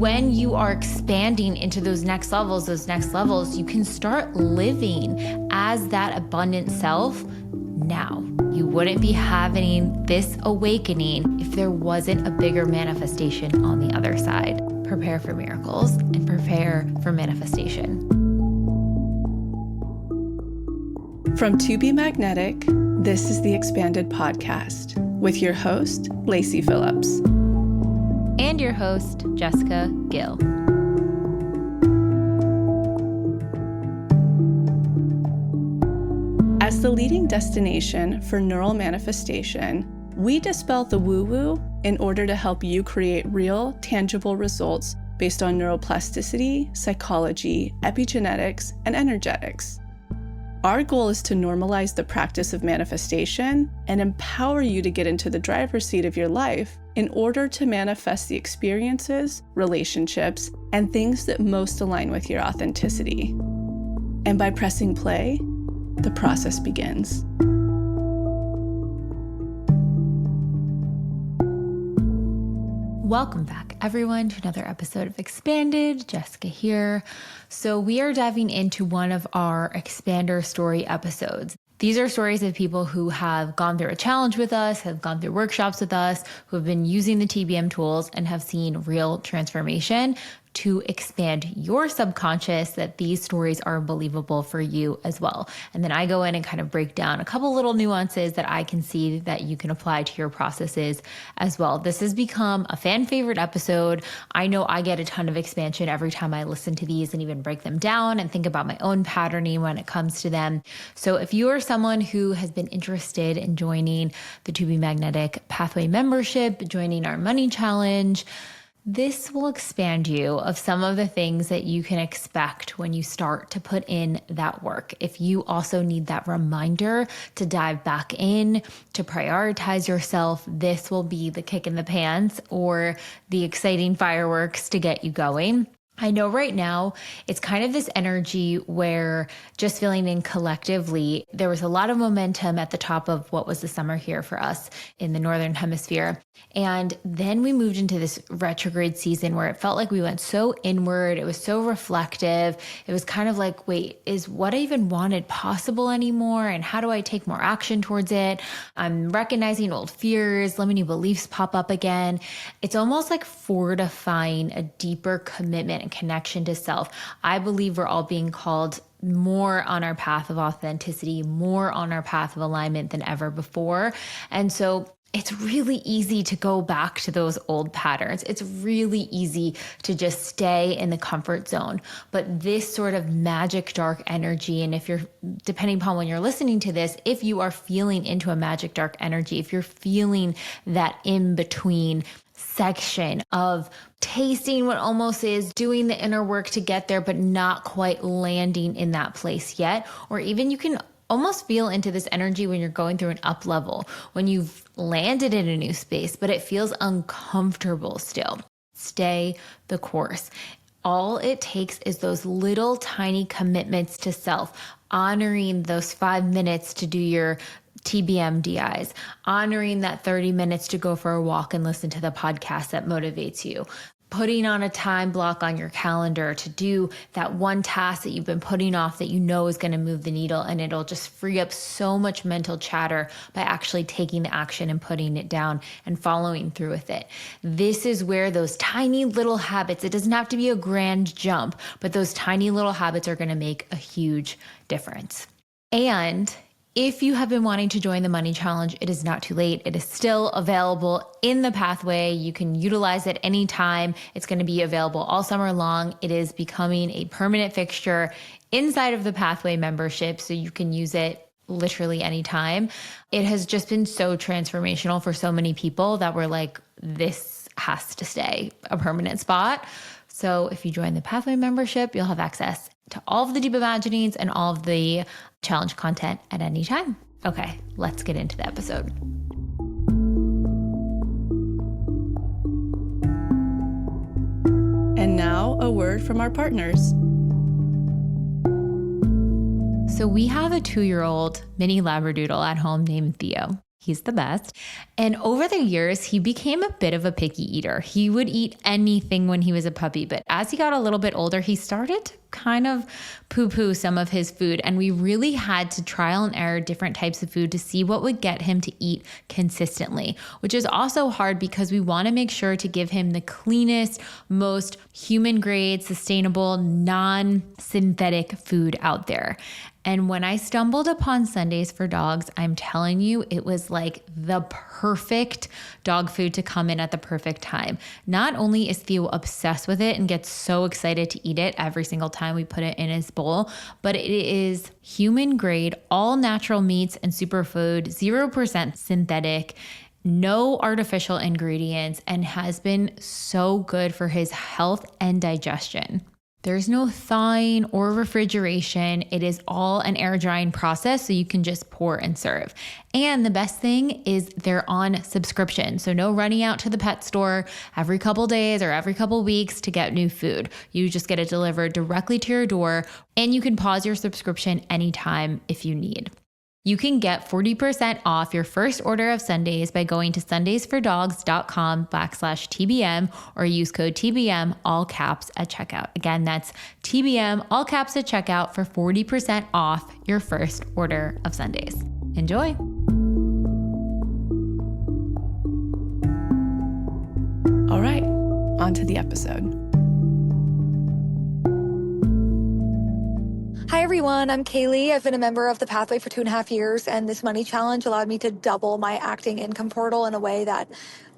when you are expanding into those next levels, you can start living as that abundant self now. You wouldn't be having this awakening if there wasn't a bigger manifestation on the other side. Prepare for miracles and prepare for manifestation. From To Be Magnetic, this is the Expanded Podcast with your host, Lacey Phillips. And your host, Jessica Gill. As the leading destination for neural manifestation, we dispel the woo-woo in order to help you create real, tangible results based on neuroplasticity, psychology, epigenetics, and energetics. Our goal is to normalize the practice of manifestation and empower you to get into the driver's seat of your life in order to manifest the experiences, relationships, and things that most align with your authenticity. And by pressing play, the process begins. Welcome back, everyone, to another episode of Expanded. Jessica here. So we are diving into one of our Expander story episodes. These are stories of people who have gone through a challenge with us, have gone through workshops with us, who have been using the TBM tools and have seen real transformation to expand your subconscious that these stories are believable for you as well. And then I go in and kind of break down a couple little nuances that I can see that you can apply to your processes as well. This has become a fan favorite episode. I know I get a ton of expansion every time I listen to these and even break them down and think about my own patterning when it comes to them. So if you are someone who has been interested in joining the To Be Magnetic Pathway membership, joining our money challenge, this will expand you of some of the things that you can expect when you start to put in that work. If you also need that reminder to dive back in, to prioritize yourself, this will be the kick in the pants or the exciting fireworks to get you going. I know right now it's kind of this energy where just feeling in collectively, there was a lot of momentum at the top of what was the summer here for us in the Northern Hemisphere. And then we moved into this retrograde season where it felt like we went so inward. It was so reflective. It was kind of like, wait, is what I even wanted possible anymore? And how do I take more action towards it? I'm recognizing old fears, limiting beliefs pop up again. It's almost like fortifying a deeper commitment and connection to self. I believe we're all being called more on our path of authenticity, more on our path of alignment than ever before. And so it's really easy to go back to those old patterns. It's really easy to just stay in the comfort zone. But this sort of magic dark energy, and if you're, depending upon when you're listening to this, if you are feeling into a magic dark energy, if you're feeling that in between section of tasting what almost is, doing the inner work to get there, but not quite landing in that place yet, or even you can almost feel into this energy when you're going through an up level, when you've landed in a new space, but it feels uncomfortable still. Stay the course. All it takes is those little tiny commitments to self, honoring those 5 minutes to do your TBM DIs, honoring that 30 minutes to go for a walk and listen to the podcast that motivates you, putting on a time block on your calendar to do that one task that you've been putting off that you know is going to move the needle, and it'll just free up so much mental chatter by actually taking the action and putting it down and following through with it. This is where those tiny little habits, it doesn't have to be a grand jump, but those tiny little habits are going to make a huge difference. And if you have been wanting to join the money challenge, it is not too late. It is still available in the pathway. You can utilize it anytime. It's going to be available all summer long. It is becoming a permanent fixture inside of the pathway membership, so you can use it literally anytime. It has just been so transformational for so many people that we're like, this has to stay a permanent spot. So if you join the pathway membership, you'll have access to all of the deep imaginings and all of the challenge content at any time. Okay, let's get into the episode. And now a word from our partners. So we have a 2-year-old mini Labradoodle at home named Theo. He's the best. And over the years, he became a bit of a picky eater. He would eat anything when he was a puppy, but as he got a little bit older, he started to kind of poo-poo some of his food. And we really had to trial and error different types of food to see what would get him to eat consistently, which is also hard because we want to make sure to give him the cleanest, most human grade, sustainable, non-synthetic food out there. And when I stumbled upon Sundays for Dogs, I'm telling you, it was like the perfect dog food to come in at the perfect time. Not only is Theo obsessed with it and gets so excited to eat it every single time we put it in his bowl, but it is human grade, all natural meats and superfood, 0% synthetic, no artificial ingredients, and has been so good for his health and digestion. There's no thawing or refrigeration. It is all an air drying process, so you can just pour and serve. And the best thing is they're on subscription. So no running out to the pet store every couple days or every couple weeks to get new food. You just get it delivered directly to your door, and you can pause your subscription anytime if you need. You can get 40% off your first order of Sundays by going to sundaysfordogs.com/TBM or use code TBM all caps at checkout. Again, that's TBM all caps at checkout for 40% off your first order of Sundays. Enjoy. All right, on to the episode. Hi everyone, I'm Kaylee. I've been a member of the Pathway for 2.5 years, and this money challenge allowed me to double my acting income portal in a way that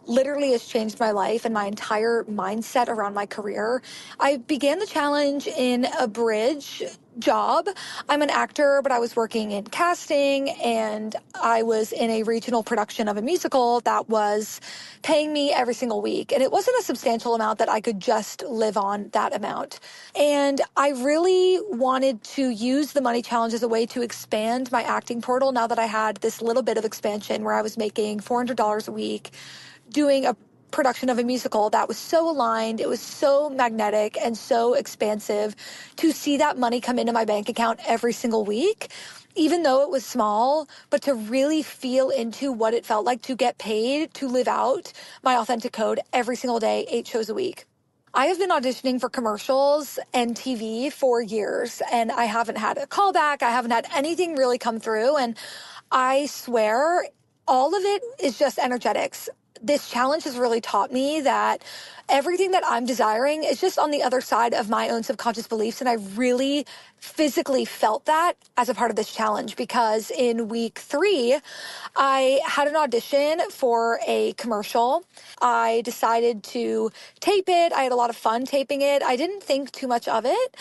literally has changed my life and my entire mindset around my career. I began the challenge in a bridge job. I'm an actor, but I was working in casting, and I was in a regional production of a musical that was paying me every single week. And it wasn't a substantial amount that I could just live on that amount. And I really wanted to use the money challenge as a way to expand my acting portal now that I had this little bit of expansion where I was making $400 a week doing a production of a musical that was so aligned, it was so magnetic and so expansive. To see that money come into my bank account every single week, even though it was small, but to really feel into what it felt like to get paid to live out my authentic code every single day, 8 shows a week. I have been auditioning for commercials and TV for years, and I haven't had a callback. I haven't had anything really come through, and I swear all of it is just energetics. This challenge has really taught me that everything that I'm desiring is just on the other side of my own subconscious beliefs. And I really physically felt that as a part of this challenge, because in week 3, I had an audition for a commercial. I decided to tape it. I had a lot of fun taping it. I didn't think too much of it.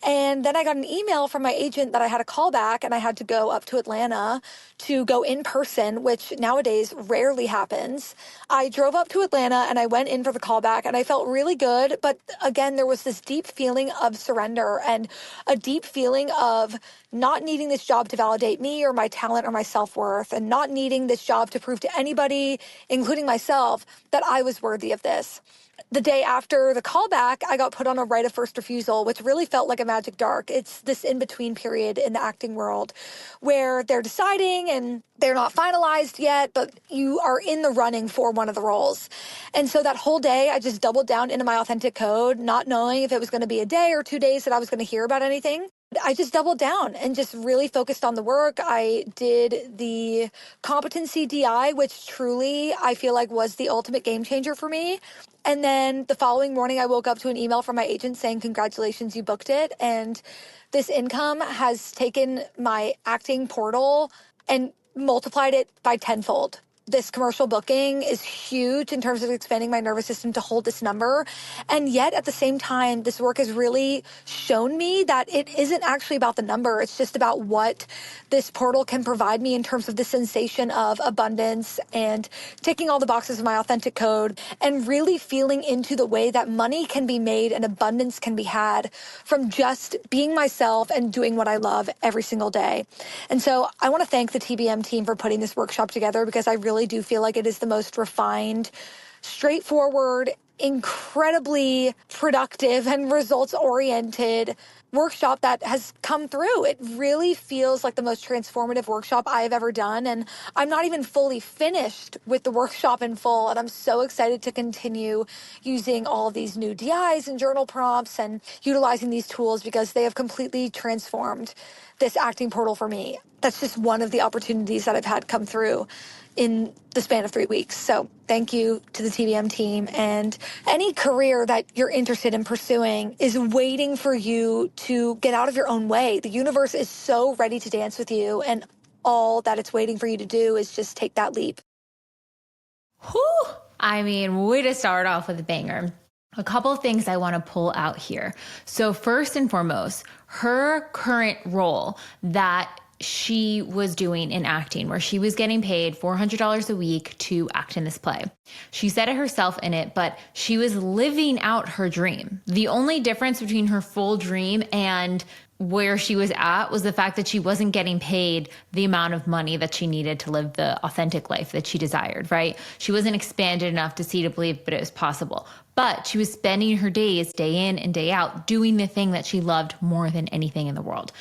And then I got an email from my agent that I had a callback and I had to go up to Atlanta to go in person, which nowadays rarely happens. I drove up to Atlanta and I went in for the callback, and I felt really good. But again, there was this deep feeling of surrender and a deep feeling of not needing this job to validate me or my talent or my self-worth, and not needing this job to prove to anybody, including myself, that I was worthy of this. The day after the callback, I got put on a right of first refusal, which really felt like a magic dark. It's this in-between period in the acting world where they're deciding and they're not finalized yet, but you are in the running for one of the roles. And so that whole day, I just doubled down into my authentic code, not knowing if it was going to be a day or 2 days that I was going to hear about anything. I just doubled down and just really focused on the work. I did the competency DI, which truly I feel like was the ultimate game changer for me. And then the following morning, I woke up to an email from my agent saying, congratulations, you booked it. And this income has taken my acting portal and multiplied it by tenfold. This commercial booking is huge in terms of expanding my nervous system to hold this number. And yet at the same time, this work has really shown me that it isn't actually about the number. It's just about what this portal can provide me in terms of the sensation of abundance and ticking all the boxes of my authentic code, and really feeling into the way that money can be made and abundance can be had from just being myself and doing what I love every single day. And so I want to thank the TBM team for putting this workshop together, because I really do feel like it is the most refined, straightforward, incredibly productive and results oriented workshop that has come through. It really feels like the most transformative workshop I've ever done. And I'm not even fully finished with the workshop in full. And I'm so excited to continue using all of these new DIs and journal prompts and utilizing these tools because they have completely transformed this acting portal for me. That's just one of the opportunities that I've had come through in the span of 3 weeks. So thank you to the TBM team. And any career that you're interested in pursuing is waiting for you to get out of your own way. The universe is so ready to dance with you, and all that it's waiting for you to do is just take that leap. Whew. I mean, way to start off with a banger. A couple of things I want to pull out here. So first and foremost, her current role that she was doing in acting, where she was getting paid $400 a week to act in this play. She said it herself in it, but she was living out her dream. The only difference between her full dream and where she was at was the fact that she wasn't getting paid the amount of money that she needed to live the authentic life that she desired, right? She wasn't expanded enough to see to believe, but it was possible. But she was spending her days, day in and day out, doing the thing that she loved more than anything in the world.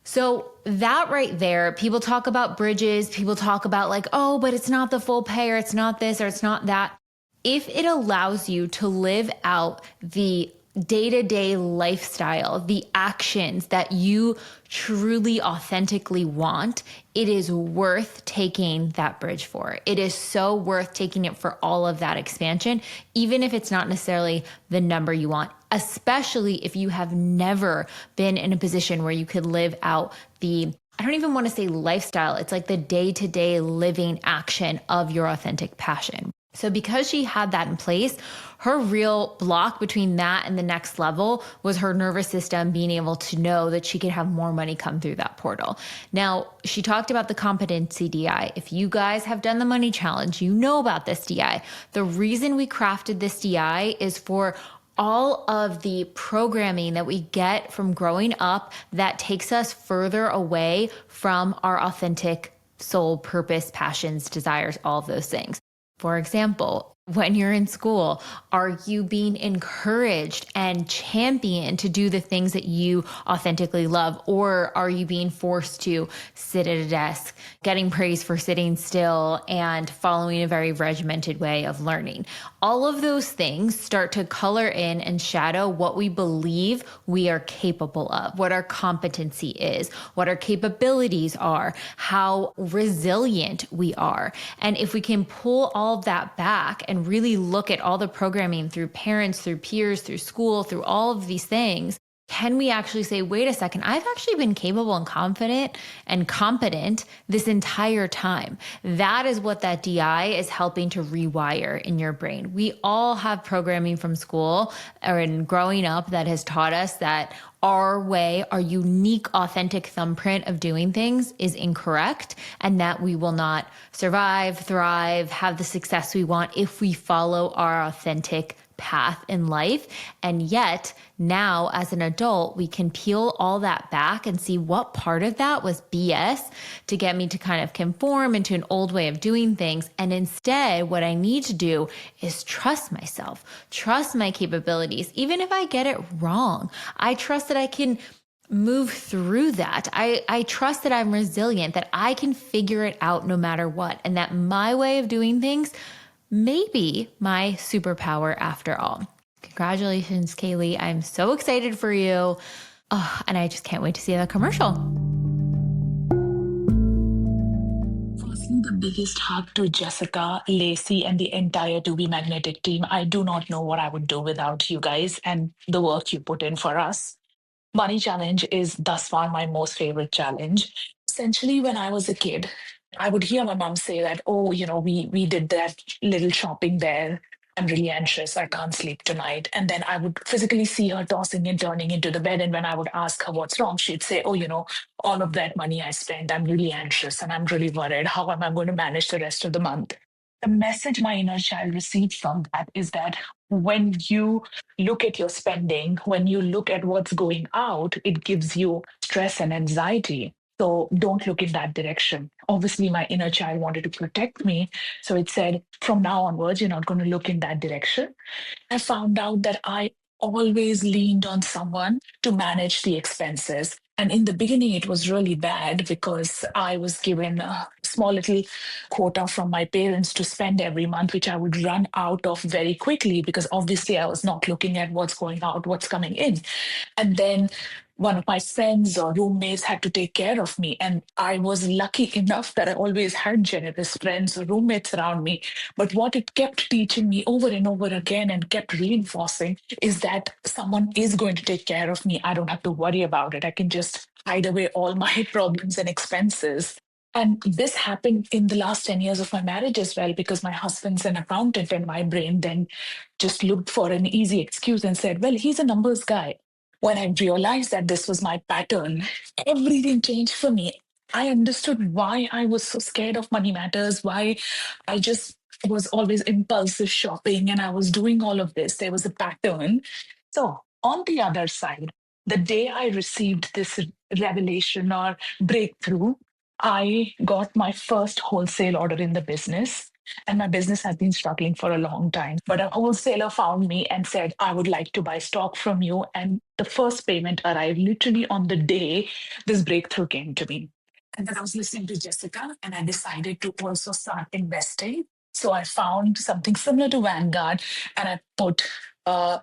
So that right there, people talk about bridges, people talk about like, oh, but it's not the full pay or it's not this or it's not that. If it allows you to live out the day-to-day lifestyle, the actions that you truly authentically want, it is worth taking that bridge for. It is so worth taking it for all of that expansion, even if it's not necessarily the number you want, especially if you have never been in a position where you could live out the, I don't even want to say lifestyle, it's like the day-to-day living action of your authentic passion. So because she had that in place, her real block between that and the next level was her nervous system being able to know that she could have more money come through that portal. Now, she talked about the competency DI. If you guys have done the money challenge, you know about this DI. The reason we crafted this DI is for all of the programming that we get from growing up that takes us further away from our authentic soul, purpose, passions, desires, all of those things. For example, when you're in school, are you being encouraged and championed to do the things that you authentically love? Or are you being forced to sit at a desk, getting praise for sitting still and following a very regimented way of learning? All of those things start to color in and shadow what we believe we are capable of, what our competency is, what our capabilities are, how resilient we are. And if we can pull all of that back and really look at all the programming through parents, through peers, through school, through all of these things, can we actually say, wait a second, I've actually been capable and confident and competent this entire time. That is what that DI is helping to rewire in your brain. We all have programming from school or in growing up that has taught us that our way, our unique, authentic thumbprint of doing things is incorrect, and that we will not survive, thrive, have the success we want if we follow our authentic path in life. And yet now as an adult, we can peel all that back and see what part of that was BS to get me to kind of conform into an old way of doing things. And instead, what I need to do is trust myself, trust my capabilities. Even if I get it wrong, I trust that I can move through that. I trust that I'm resilient, that I can figure it out no matter what. And that my way of doing things may be my superpower after all. Congratulations, Kaylee. I'm so excited for you. Oh, and I just can't wait to see the commercial. Firstly, the biggest hug to Jessica, Lacey, and the entire To Be Magnetic team. I do not know what I would do without you guys and the work you put in for us. Money challenge is thus far my most favorite challenge. Essentially, when I was a kid, I would hear my mom say that, oh, we did that little shopping there. I'm really anxious. I can't sleep tonight. And then I would physically see her tossing and turning into the bed. And when I would ask her what's wrong, she'd say, oh, all of that money I spent, I'm really anxious and I'm really worried. How am I going to manage the rest of the month? The message my inner child received from that is that when you look at your spending, when you look at what's going out, it gives you stress and anxiety. So don't look in that direction. Obviously, my inner child wanted to protect me. So it said, from now onwards, you're not going to look in that direction. I found out that I always leaned on someone to manage the expenses. And in the beginning, it was really bad because I was given a small little quota from my parents to spend every month, which I would run out of very quickly because obviously I was not looking at what's going out, what's coming in. And then one of my friends or roommates had to take care of me. And I was lucky enough that I always had generous friends or roommates around me. But what it kept teaching me over and over again and kept reinforcing is that someone is going to take care of me. I don't have to worry about it. I can just hide away all my problems and expenses. And this happened in the last 10 years of my marriage as well, because my husband's an accountant and my brain then just looked for an easy excuse and said, well, he's a numbers guy. When I realized that this was my pattern, everything changed for me. I understood why I was so scared of money matters, why I just was always impulsive shopping and I was doing all of this. There was a pattern. So, on the other side, the day I received this revelation or breakthrough, I got my first wholesale order in the business. And my business has been struggling for a long time. But a wholesaler found me and said, I would like to buy stock from you. And the first payment arrived literally on the day this breakthrough came to me. And then I was listening to Jessica and I decided to also start investing. So I found something similar to Vanguard and I put a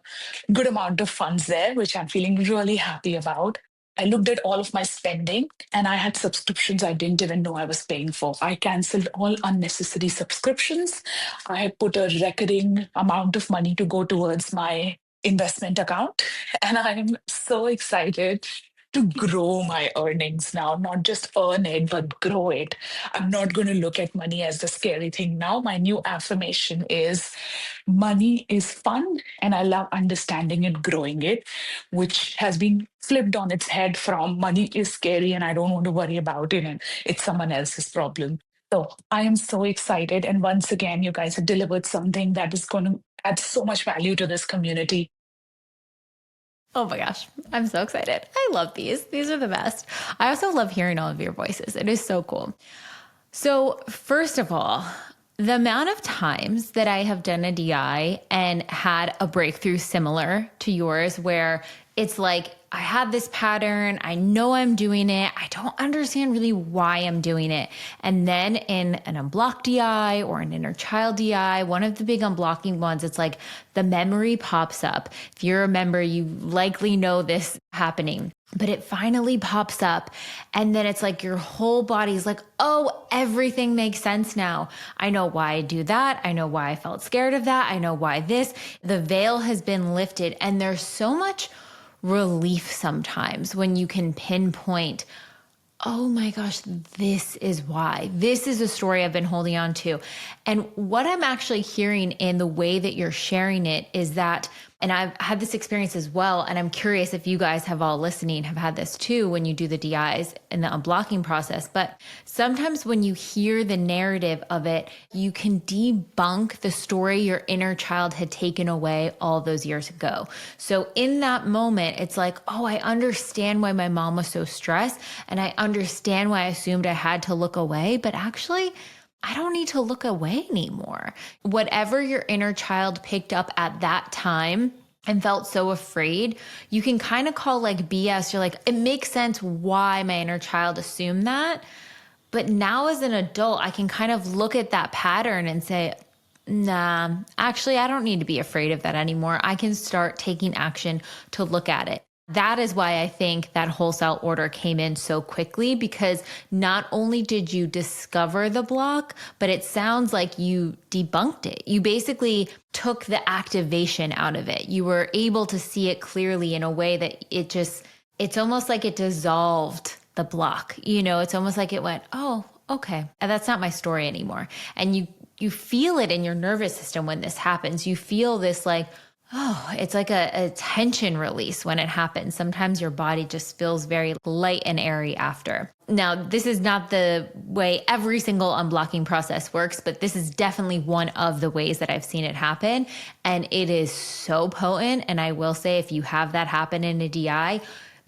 good amount of funds there, which I'm feeling really happy about. I looked at all of my spending and I had subscriptions I didn't even know I was paying for. I canceled all unnecessary subscriptions. I put a recurring amount of money to go towards my investment account. And I'm so excited to grow my earnings now, not just earn it, but grow it. I'm not going to look at money as the scary thing now. My new affirmation is money is fun and I love understanding it, growing it, which has been flipped on its head from money is scary and I don't want to worry about it and it's someone else's problem. So I am so excited. And once again, you guys have delivered something that is going to add so much value to this community. Oh my gosh, I'm so excited. I love these. These are the best. I also love hearing all of your voices. It is so cool. So, first of all, the amount of times that I have done a DI and had a breakthrough similar to yours, where it's like, I had this pattern, I know I'm doing it, I don't understand really why I'm doing it. And then in an unblocked DI or an inner child DI, one of the big unblocking ones, it's like the memory pops up. If you remember, you likely know this happening, but it finally pops up. And then it's like your whole body's like, oh, everything makes sense now. I know why I do that. I know why I felt scared of that. I know why this. The veil has been lifted. And there's so much relief sometimes when you can pinpoint, oh my gosh, this is why. This is a story I've been holding on to. And what I'm actually hearing in the way that you're sharing it is that, and I've had this experience as well, and I'm curious if you guys have all listening have had this too when you do the DIs and the unblocking process, but sometimes when you hear the narrative of it, you can debunk the story your inner child had taken away all those years ago. So in that moment, it's like, oh, I understand why my mom was so stressed, and I understand why I assumed I had to look away, but actually, I don't need to look away anymore. Whatever your inner child picked up at that time and felt so afraid, you can kind of call like BS. You're like, it makes sense why my inner child assumed that. But now as an adult, I can kind of look at that pattern and say, nah, actually, I don't need to be afraid of that anymore. I can start taking action to look at it. That is why I think that wholesale order came in so quickly, because not only did you discover the block, but it sounds like you debunked it. You basically took the activation out of it. You were able to see it clearly in a way that it's almost like it dissolved the block. You know, it's almost like it went, oh, okay, that's not my story anymore. And you feel it in your nervous system when this happens. You feel this like, oh, it's like a tension release when it happens. Sometimes your body just feels very light and airy after. Now, this is not the way every single unblocking process works, but this is definitely one of the ways that I've seen it happen. And it is so potent. And I will say, if you have that happen in a DI,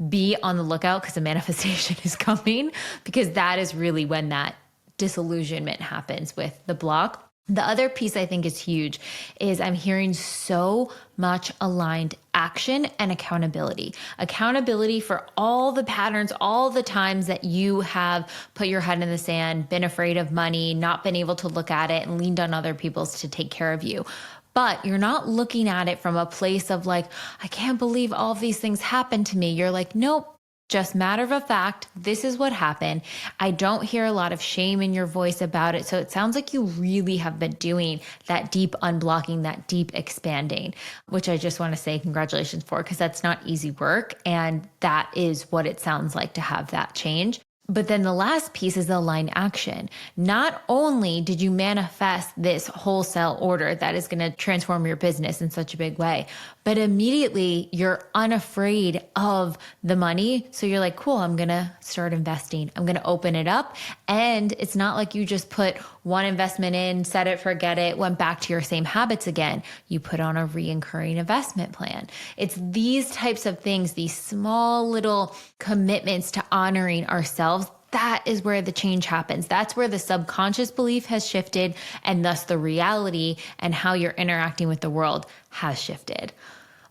be on the lookout because a manifestation is coming, because that is really when that disillusionment happens with the block. The other piece I think is huge is I'm hearing so much aligned action and accountability. Accountability for all the patterns, all the times that you have put your head in the sand, been afraid of money, not been able to look at it, and leaned on other people's to take care of you. But you're not looking at it from a place of like, I can't believe all of these things happened to me. You're like, nope. Just matter of fact, this is what happened. I don't hear a lot of shame in your voice about it. So it sounds like you really have been doing that deep unblocking, that deep expanding, which I just want to say congratulations for, because that's not easy work. And that is what it sounds like to have that change. But then the last piece is the aligned action. Not only did you manifest this wholesale order that is going to transform your business in such a big way, but immediately you're unafraid of the money. So you're like, cool, I'm going to start investing. I'm going to open it up. And it's not like you just put one investment in, set it, forget it, went back to your same habits again. You put on a recurring investment plan. It's these types of things, these small little commitments to honoring ourselves. That is where the change happens. That's where the subconscious belief has shifted, and thus the reality and how you're interacting with the world has shifted.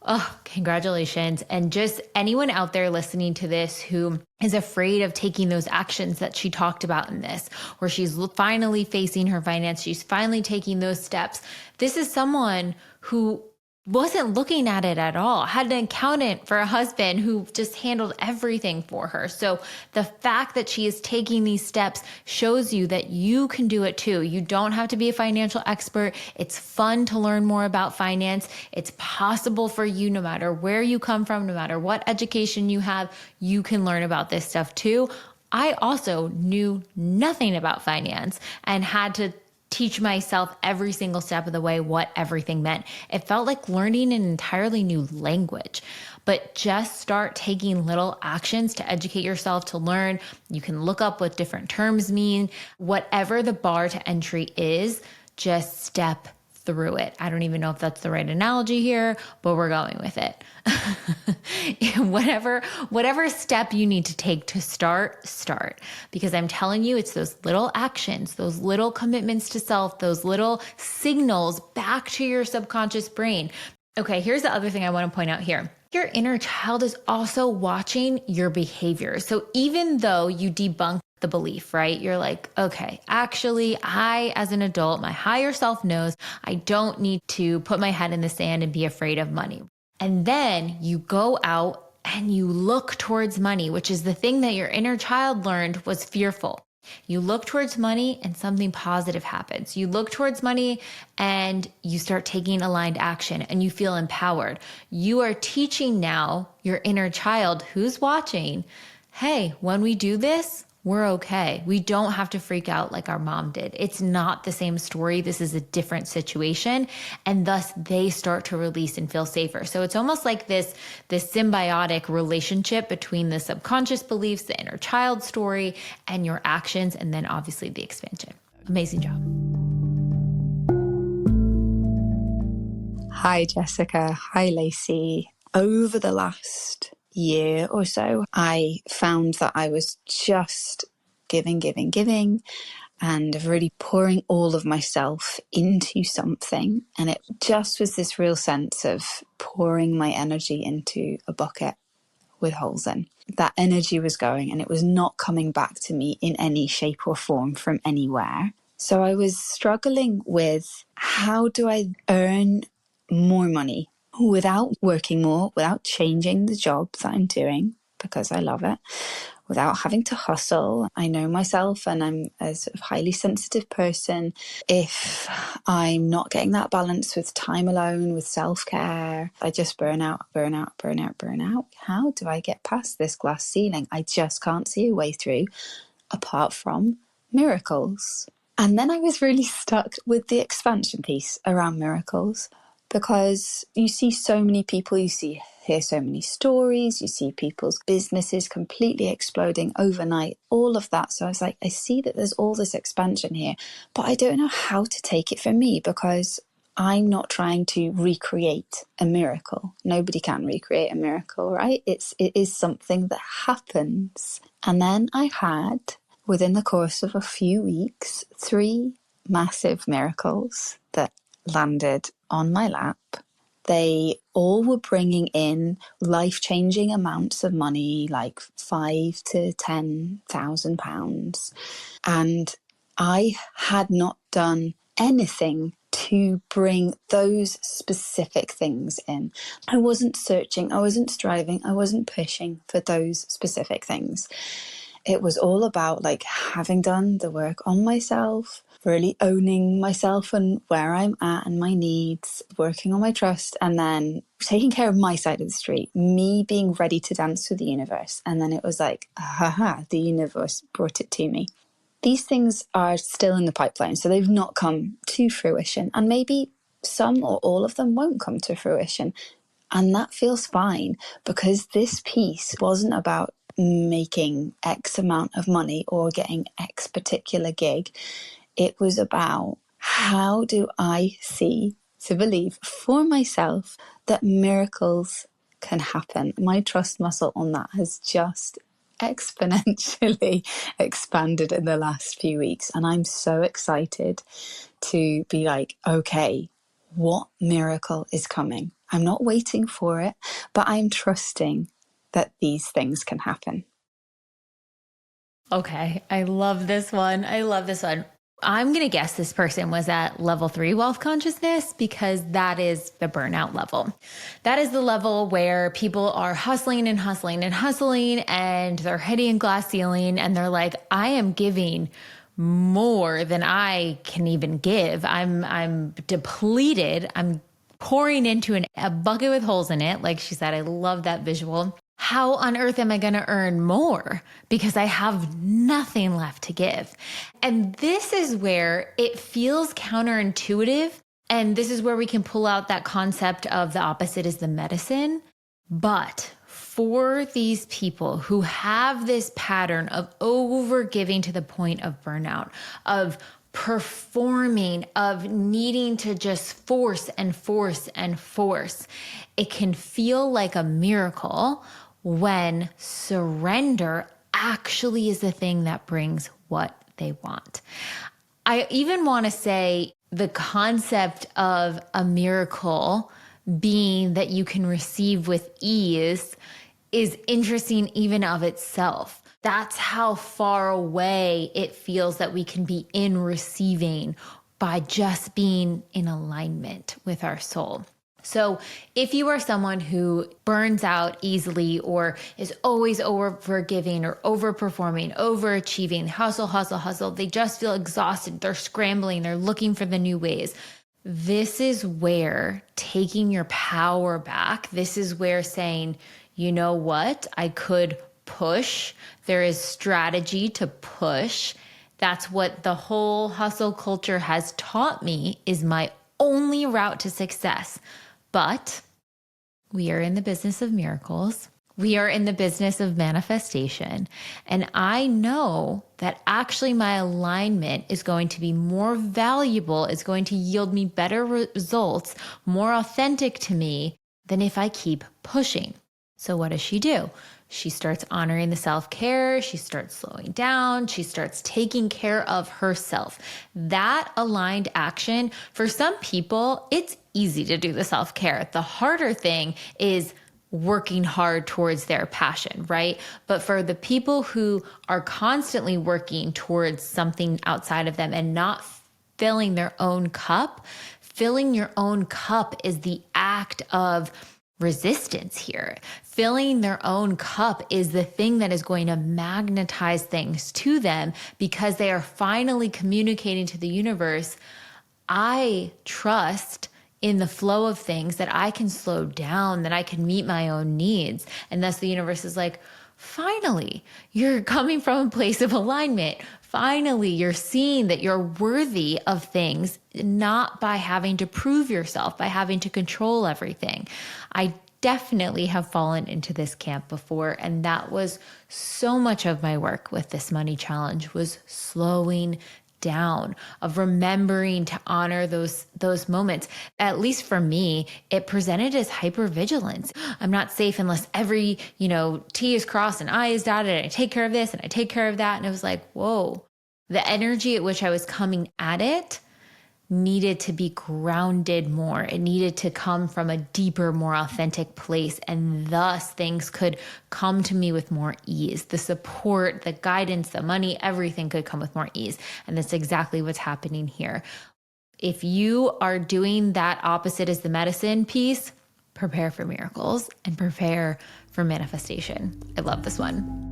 Oh, congratulations. And just anyone out there listening to this who is afraid of taking those actions that she talked about in this, where she's finally facing her finance, she's finally taking those steps. This is someone who wasn't looking at it at all, had an accountant for a husband who just handled everything for her. So the fact that she is taking these steps shows you that you can do it too. You don't have to be a financial expert. It's fun to learn more about finance. It's possible for you, no matter where you come from, no matter what education you have, you can learn about this stuff too. I also knew nothing about finance and had to teach myself every single step of the way what everything meant. It felt like learning an entirely new language. But just start taking little actions to educate yourself, to learn. You can look up what different terms mean. Whatever the bar to entry is, just step through it. I don't even know if that's the right analogy here, but we're going with it. Whatever step you need to take to start. Because I'm telling you, it's those little actions, those little commitments to self, those little signals back to your subconscious brain. Okay, here's the other thing I want to point out here. Your inner child is also watching your behavior. So even though you debunk the belief, right? You're like, okay, actually, I, as an adult, my higher self knows I don't need to put my head in the sand and be afraid of money. And then you go out and you look towards money, which is the thing that your inner child learned was fearful. You look towards money and something positive happens. You look towards money and you start taking aligned action and you feel empowered. You are teaching now your inner child who's watching, hey, when we do this, we're okay. We don't have to freak out like our mom did. It's not the same story. This is a different situation. And thus they start to release and feel safer. So it's almost like this symbiotic relationship between the subconscious beliefs, the inner child story, and your actions, and then obviously the expansion. Amazing job. Hi, Jessica. Hi, Lacey. Over the last year or so, I found that I was just giving, and really pouring all of myself into something. And it just was this real sense of pouring my energy into a bucket with holes in. That energy was going and it was not coming back to me in any shape or form from anywhere. So I was struggling with, how do I earn more money without working more, without changing the job that I'm doing because I love it, without having to hustle. I know myself and I'm a sort of highly sensitive person. If I'm not getting that balance with time alone, with self-care, I just burn out. How do I get past this glass ceiling? I just can't see a way through apart from miracles. And then I was really stuck with the expansion piece around miracles, because you see so many people, hear so many stories, you see people's businesses completely exploding overnight, all of that. So I was like, I see that there's all this expansion here, but I don't know how to take it for me, because I'm not trying to recreate a miracle. Nobody can recreate a miracle, right? It is something that happens. And then I had, within the course of a few weeks, 3 massive miracles that landed on my lap. They all were bringing in life-changing amounts of money, like £5,000 to £10,000. And I had not done anything to bring those specific things in. I wasn't searching, I wasn't striving, I wasn't pushing for those specific things. It was all about like having done the work on myself, really owning myself and where I'm at and my needs, working on my trust, and then taking care of my side of the street, me being ready to dance with the universe. And then it was like, haha, the universe brought it to me. These things are still in the pipeline, so they've not come to fruition. And maybe some or all of them won't come to fruition. And that feels fine, because this piece wasn't about making X amount of money or getting X particular gig. It was about, how do I see to believe for myself that miracles can happen? My trust muscle on that has just exponentially expanded in the last few weeks. And I'm so excited to be like, okay, what miracle is coming? I'm not waiting for it, but I'm trusting that these things can happen. Okay, I love this one. I love this one. I'm going to guess this person was at level 3 wealth consciousness, because that is the burnout level. That is the level where people are hustling and hustling and hustling, and they're hitting a glass ceiling, and they're like, I am giving more than I can even give. I'm depleted. I'm pouring into a bucket with holes in it. Like she said, I love that visual. How on earth am I going to earn more? Because I have nothing left to give. And this is where it feels counterintuitive. And this is where we can pull out that concept of the opposite is the medicine. But for these people who have this pattern of over giving to the point of burnout, of performing, of needing to just force and force and force, it can feel like a miracle when surrender actually is the thing that brings what they want. I even want to say the concept of a miracle being that you can receive with ease is interesting even of itself. That's how far away it feels that we can be in receiving by just being in alignment with our soul. So if you are someone who burns out easily or is always overgiving or overperforming, overachieving, hustle, hustle, hustle, they just feel exhausted, they're scrambling, they're looking for the new ways. This is where taking your power back, this is where saying, you know what, I could push. There is strategy to push. That's what the whole hustle culture has taught me is my only route to success. But we are in the business of miracles. We are in the business of manifestation. And I know that actually my alignment is going to be more valuable, is going to yield me better results, more authentic to me than if I keep pushing. So what does she do? She starts honoring the self-care. She starts slowing down. She starts taking care of herself. That aligned action, for some people, it's easy to do the self-care. The harder thing is working hard towards their passion, right? But for the people who are constantly working towards something outside of them and not filling their own cup, filling your own cup is the act of resistance here. Filling their own cup is the thing that is going to magnetize things to them because they are finally communicating to the universe, I trust in the flow of things, that I can slow down, that I can meet my own needs. And thus the universe is like, finally, you're coming from a place of alignment. Finally, you're seeing that you're worthy of things, not by having to prove yourself, by having to control everything. I definitely have fallen into this camp before. And that was so much of my work with this money challenge, was slowing down, of remembering to honor those moments. At least for me, it presented as hypervigilance. I'm not safe unless every, T is crossed and I is dotted, and I take care of this and I take care of that. And it was like, whoa, the energy at which I was coming at it needed to be grounded more. It needed to come from a deeper, more authentic place. And thus things could come to me with more ease. The support, the guidance, the money, everything could come with more ease. And that's exactly what's happening here. If you are doing that opposite as the medicine piece, prepare for miracles and prepare for manifestation. I love this one.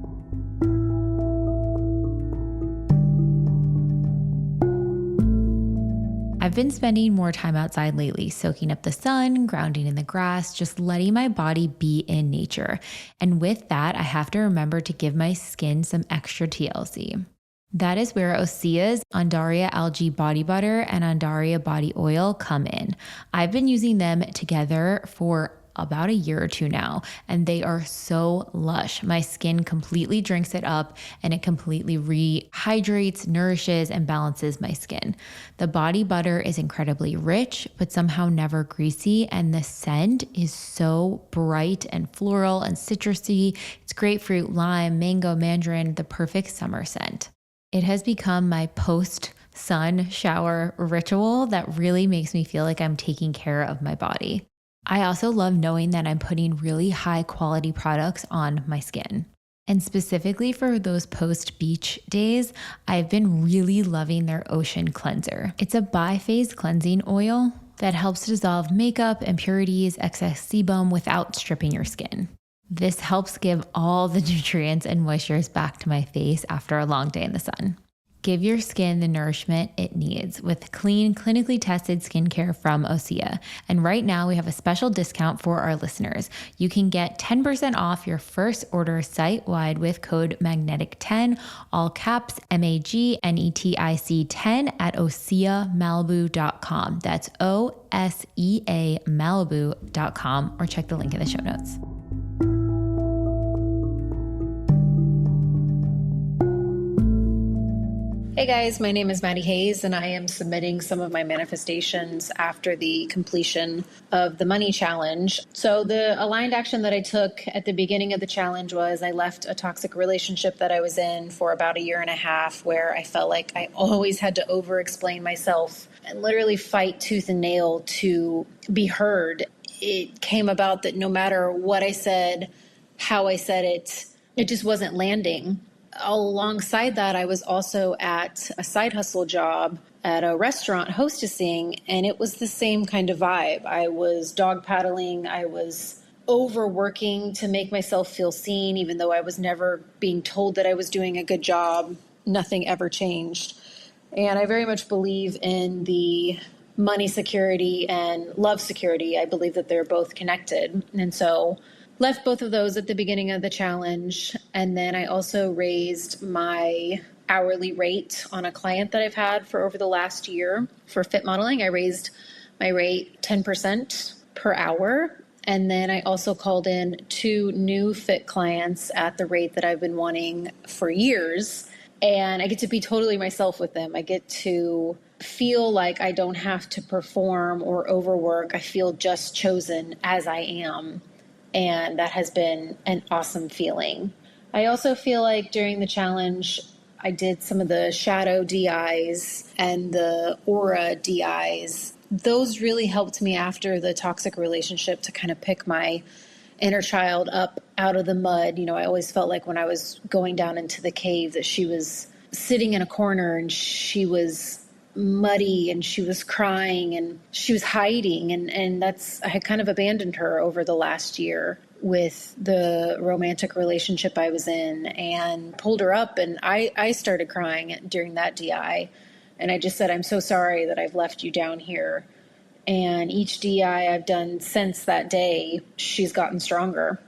I've been spending more time outside lately, soaking up the sun, grounding in the grass, just letting my body be in nature. And with that, I have to remember to give my skin some extra TLC. That is where Osea's Undaria Algae Body Butter and Undaria Body Oil come in. I've been using them together for about a year or two now, and they are so lush. My skin completely drinks it up, and it completely rehydrates, nourishes, and balances my skin. The body butter is incredibly rich, but somehow never greasy, and the scent is so bright and floral and citrusy. It's grapefruit, lime, mango, mandarin, the perfect summer scent. It has become my post-sun shower ritual that really makes me feel like I'm taking care of my body. I also love knowing that I'm putting really high quality products on my skin. And specifically for those post-beach days, I've been really loving their Ocean Cleanser. It's a bi-phase cleansing oil that helps dissolve makeup, impurities, excess sebum without stripping your skin. This helps give all the nutrients and moistures back to my face after a long day in the sun. Give your skin the nourishment it needs with clean, clinically tested skincare from Osea. And right now we have a special discount for our listeners. You can get 10% off your first order site-wide with code MAGNETIC10, all caps MAGNETIC 10 at OseaMalibu.com. That's OSEA Malibu.com, or check the link in the show notes. Hey guys, my name is Maddie Hayes, and I am submitting some of my manifestations after the completion of the money challenge. So the aligned action that I took at the beginning of the challenge was I left a toxic relationship that I was in for about a year and a half, where I felt like I always had to over-explain myself and literally fight tooth and nail to be heard. It came about that no matter what I said, how I said it, it just wasn't landing. Alongside that, I was also at a side hustle job at a restaurant hostessing, and it was the same kind of vibe. I was dog paddling. I was overworking to make myself feel seen, even though I was never being told that I was doing a good job. Nothing ever changed. And I very much believe in the money security and love security. I believe that they're both connected. And so left both of those at the beginning of the challenge. And then I also raised my hourly rate on a client that I've had for over the last year for fit modeling. I raised my rate 10% per hour. And then I also called in 2 new fit clients at the rate that I've been wanting for years. And I get to be totally myself with them. I get to feel like I don't have to perform or overwork. I feel just chosen as I am. And that has been an awesome feeling. I also feel like during the challenge, I did some of the shadow DIs and the aura DIs. Those really helped me after the toxic relationship to kind of pick my inner child up out of the mud. I always felt like when I was going down into the cave that she was sitting in a corner and she was muddy and she was crying and she was hiding. And I had kind of abandoned her over the last year with the romantic relationship I was in, and pulled her up. And I started crying during that DI. And I just said, I'm so sorry that I've left you down here. And each DI I've done since that day, she's gotten stronger.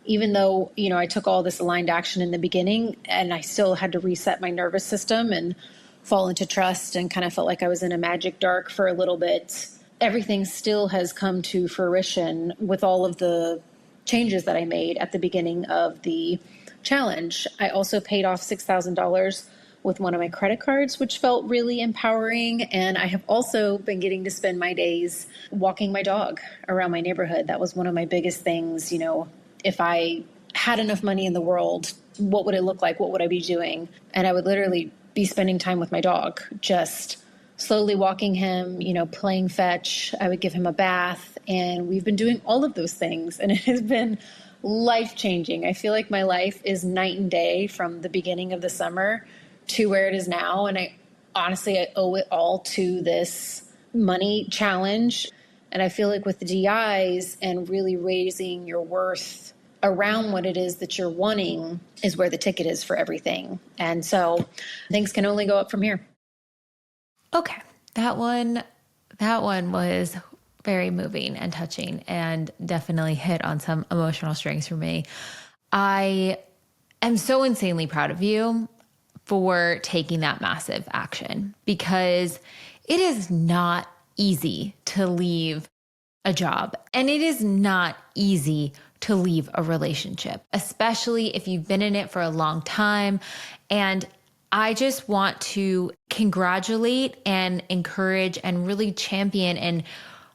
Even though, I took all this aligned action in the beginning, and I still had to reset my nervous system and fall into trust, and kind of felt like I was in a magic dark for a little bit, everything still has come to fruition with all of the changes that I made at the beginning of the challenge. I also paid off $6,000 with one of my credit cards, which felt really empowering. And I have also been getting to spend my days walking my dog around my neighborhood. That was one of my biggest things. If I had enough money in the world, what would it look like? What would I be doing? And I would literally be spending time with my dog, just slowly walking him, playing fetch. I would give him a bath. And we've been doing all of those things. And it has been life-changing. I feel like my life is night and day from the beginning of the summer to where it is now. And I owe it all to this money challenge. And I feel like with the DIs and really raising your worth around what it is that you're wanting is where the ticket is for everything. And so things can only go up from here. Okay. That one was very moving and touching and definitely hit on some emotional strings for me. I am so insanely proud of you for taking that massive action, because it is not easy to leave a job, and it is not easy to leave a relationship, especially if you've been in it for a long time. And I just want to congratulate and encourage and really champion and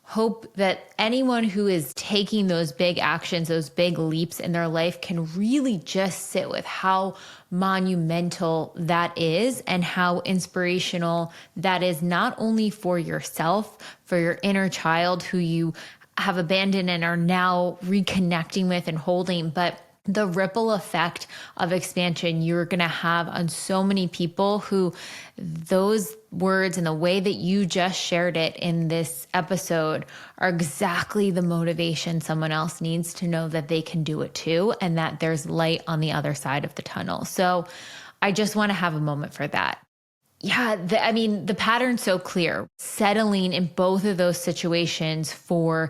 hope that anyone who is taking those big actions, those big leaps in their life, can really just sit with how monumental that is and how inspirational that is, not only for yourself, for your inner child who you have abandoned and are now reconnecting with and holding, but the ripple effect of expansion you're going to have on so many people who those words and the way that you just shared it in this episode are exactly the motivation someone else needs to know that they can do it too, and that there's light on the other side of the tunnel. So I just want to have a moment for that. Yeah, the pattern's so clear. Settling in both of those situations for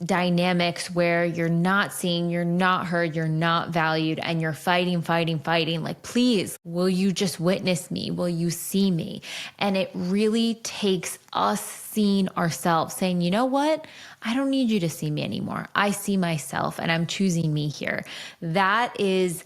dynamics where you're not seen, you're not heard, you're not valued, and you're fighting. Like, please, will you just witness me? Will you see me? And it really takes us seeing ourselves, saying, you know what? I don't need you to see me anymore. I see myself and I'm choosing me here. That is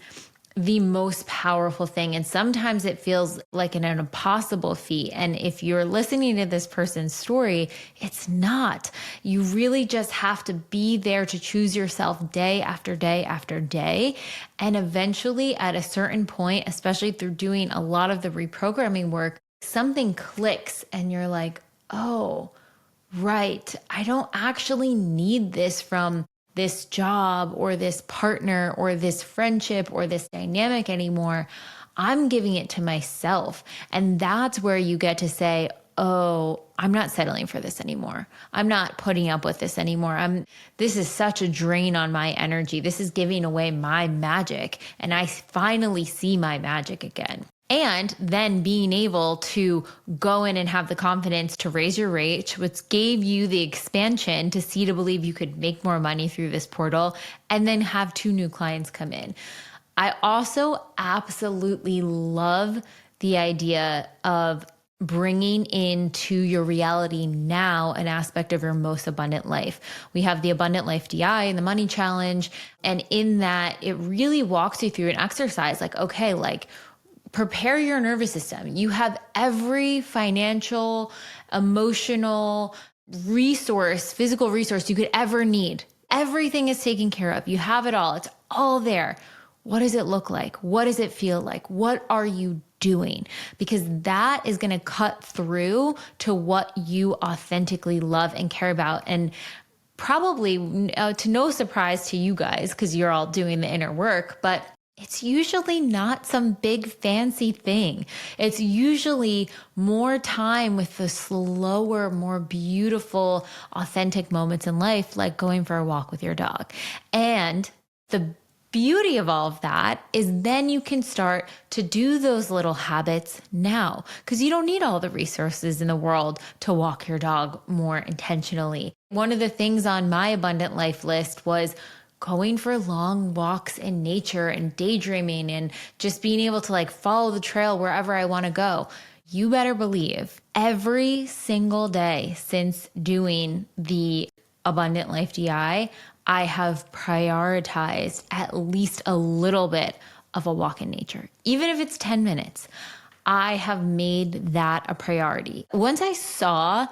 the most powerful thing. And sometimes it feels like an impossible feat. And if you're listening to this person's story, it's not. You really just have to be there to choose yourself day after day after day. And eventually at a certain point, especially through doing a lot of the reprogramming work, something clicks and you're like, oh, right. I don't actually need this from this job or this partner or this friendship or this dynamic anymore. I'm giving it to myself. And that's where you get to say, oh, I'm not settling for this anymore. I'm not putting up with this anymore. This is such a drain on my energy. This is giving away my magic. And I finally see my magic again. And then being able to go in and have the confidence to raise your rate, which gave you the expansion to see to believe you could make more money through this portal, and then have 2 new clients come in. I also absolutely love the idea of bringing into your reality now an aspect of your most abundant life. We have the Abundant Life DI and the Money Challenge. And in that, it really walks you through an exercise like, okay, like, prepare your nervous system. You have every financial, emotional resource, physical resource you could ever need. Everything is taken care of. You have it all. It's all there. What does it look like? What does it feel like? What are you doing? Because that is going to cut through to what you authentically love and care about. And probably to no surprise to you guys, because you're all doing the inner work, but it's usually not some big fancy thing. It's usually more time with the slower, more beautiful, authentic moments in life, like going for a walk with your dog. And the beauty of all of that is then you can start to do those little habits now, because you don't need all the resources in the world to walk your dog more intentionally. One of the things on my abundant life list was going for long walks in nature and daydreaming and just being able to like follow the trail wherever I want to go. You better believe every single day since doing the Abundant Life DI, I have prioritized at least a little bit of a walk in nature. Even if it's 10 minutes, I have made that a priority. Once I saw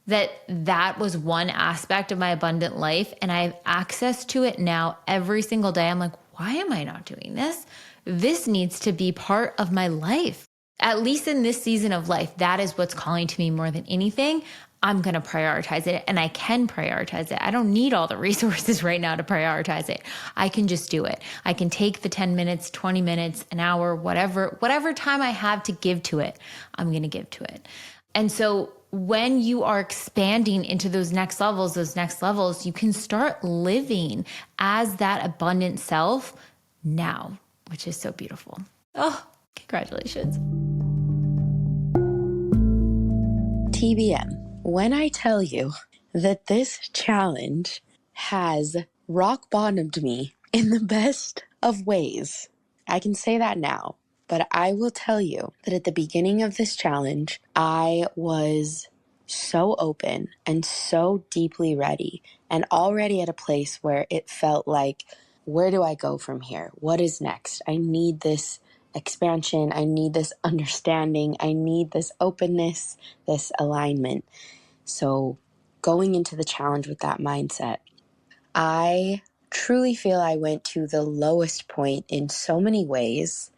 that that was one aspect of my abundant life and I have access to it now every single day, I'm like, why am I not doing this? This needs to be part of my life. At least in this season of life, that is what's calling to me more than anything. I'm going to prioritize it, and I can prioritize it. I don't need all the resources right now to prioritize it. I can just do it. I can take the 10 minutes, 20 minutes, an hour, whatever time I have to give to it, I'm going to give to it. And so when you are expanding into those next levels, you can start living as that abundant self now, which is so beautiful. Oh, congratulations. TBM, when I tell you that this challenge has rock bottomed me in the best of ways, I can say that now. But I will tell you that at the beginning of this challenge, I was so open and so deeply ready and already at a place where it felt like, where do I go from here? What is next? I need this expansion. I need this understanding. I need this openness, this alignment. So going into the challenge with that mindset, I truly feel I went to the lowest point in so many ways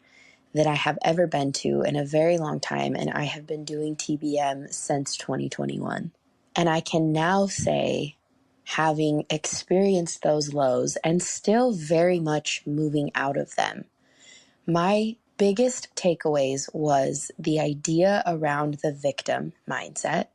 that I have ever been to in a very long time. And I have been doing TBM since 2021. And I can now say, having experienced those lows and still very much moving out of them, my biggest takeaways was the idea around the victim mindset,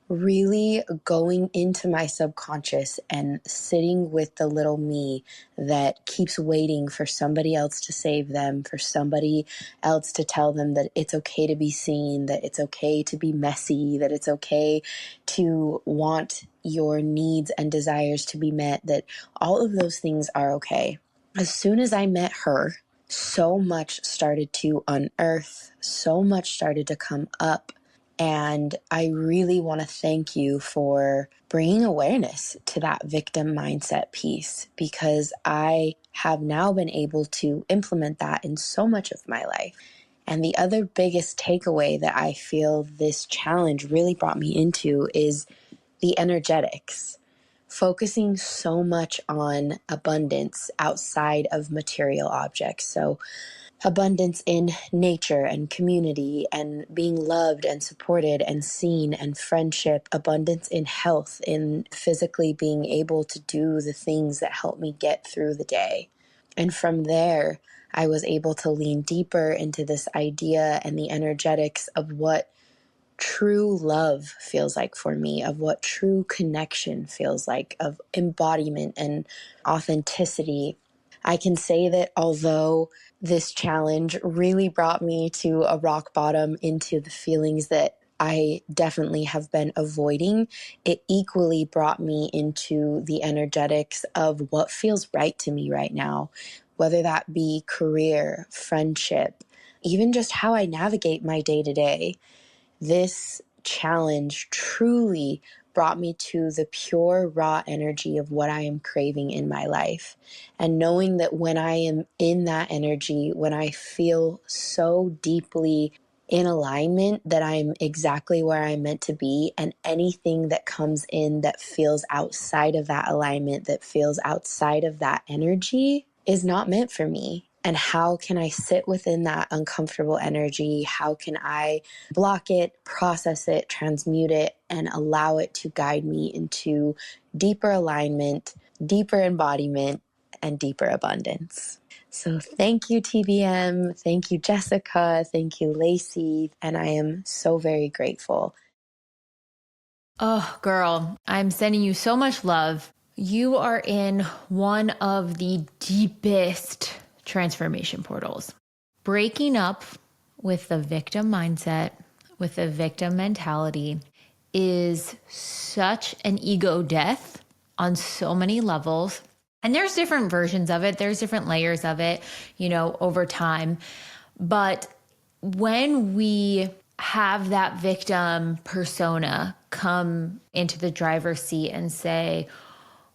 really going into my subconscious and sitting with the little me that keeps waiting for somebody else to save them, for somebody else to tell them that it's okay to be seen, that it's okay to be messy, that it's okay to want your needs and desires to be met, that all of those things are okay. As soon as I met her, so much started to unearth, so much started to come up. And I really want to thank you for bringing awareness to that victim mindset piece, because I have now been able to implement that in so much of my life. And the other biggest takeaway that I feel this challenge really brought me into is the energetics. Focusing so much on abundance outside of material objects. So abundance in nature and community and being loved and supported and seen and friendship, abundance in health, in physically being able to do the things that help me get through the day. And from there, I was able to lean deeper into this idea and the energetics of what true love feels like for me, of what true connection feels like, of embodiment and authenticity. I can say that although this challenge really brought me to a rock bottom into the feelings that I definitely have been avoiding, it equally brought me into the energetics of what feels right to me right now, whether that be career, friendship, even just how I navigate my day to day. This challenge truly brought me to the pure, raw energy of what I am craving in my life. And knowing that when I am in that energy, when I feel so deeply in alignment that I'm exactly where I'm meant to be, and anything that comes in that feels outside of that alignment, that feels outside of that energy, is not meant for me. And how can I sit within that uncomfortable energy? How can I block it, process it, transmute it, and allow it to guide me into deeper alignment, deeper embodiment, and deeper abundance? So thank you, TBM. Thank you, Jessica. Thank you, Lacey. And I am so very grateful. Oh, girl, I'm sending you so much love. You are in one of the deepest transformation portals. Breaking up with the victim mindset, with the victim mentality, is such an ego death on so many levels. And there's different versions of it. There's different layers of it, over time. But when we have that victim persona come into the driver's seat and say,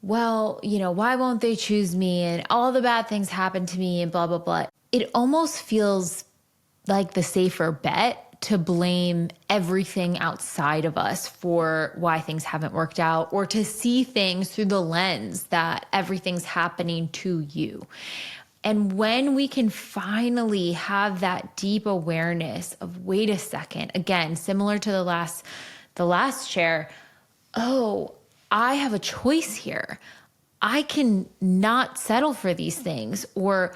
well, why won't they choose me? And all the bad things happen to me and blah, blah, blah. It almost feels like the safer bet to blame everything outside of us for why things haven't worked out, or to see things through the lens that everything's happening to you. And when we can finally have that deep awareness of, wait a second, again, similar to the last share, oh, I have a choice here. I can not settle for these things, or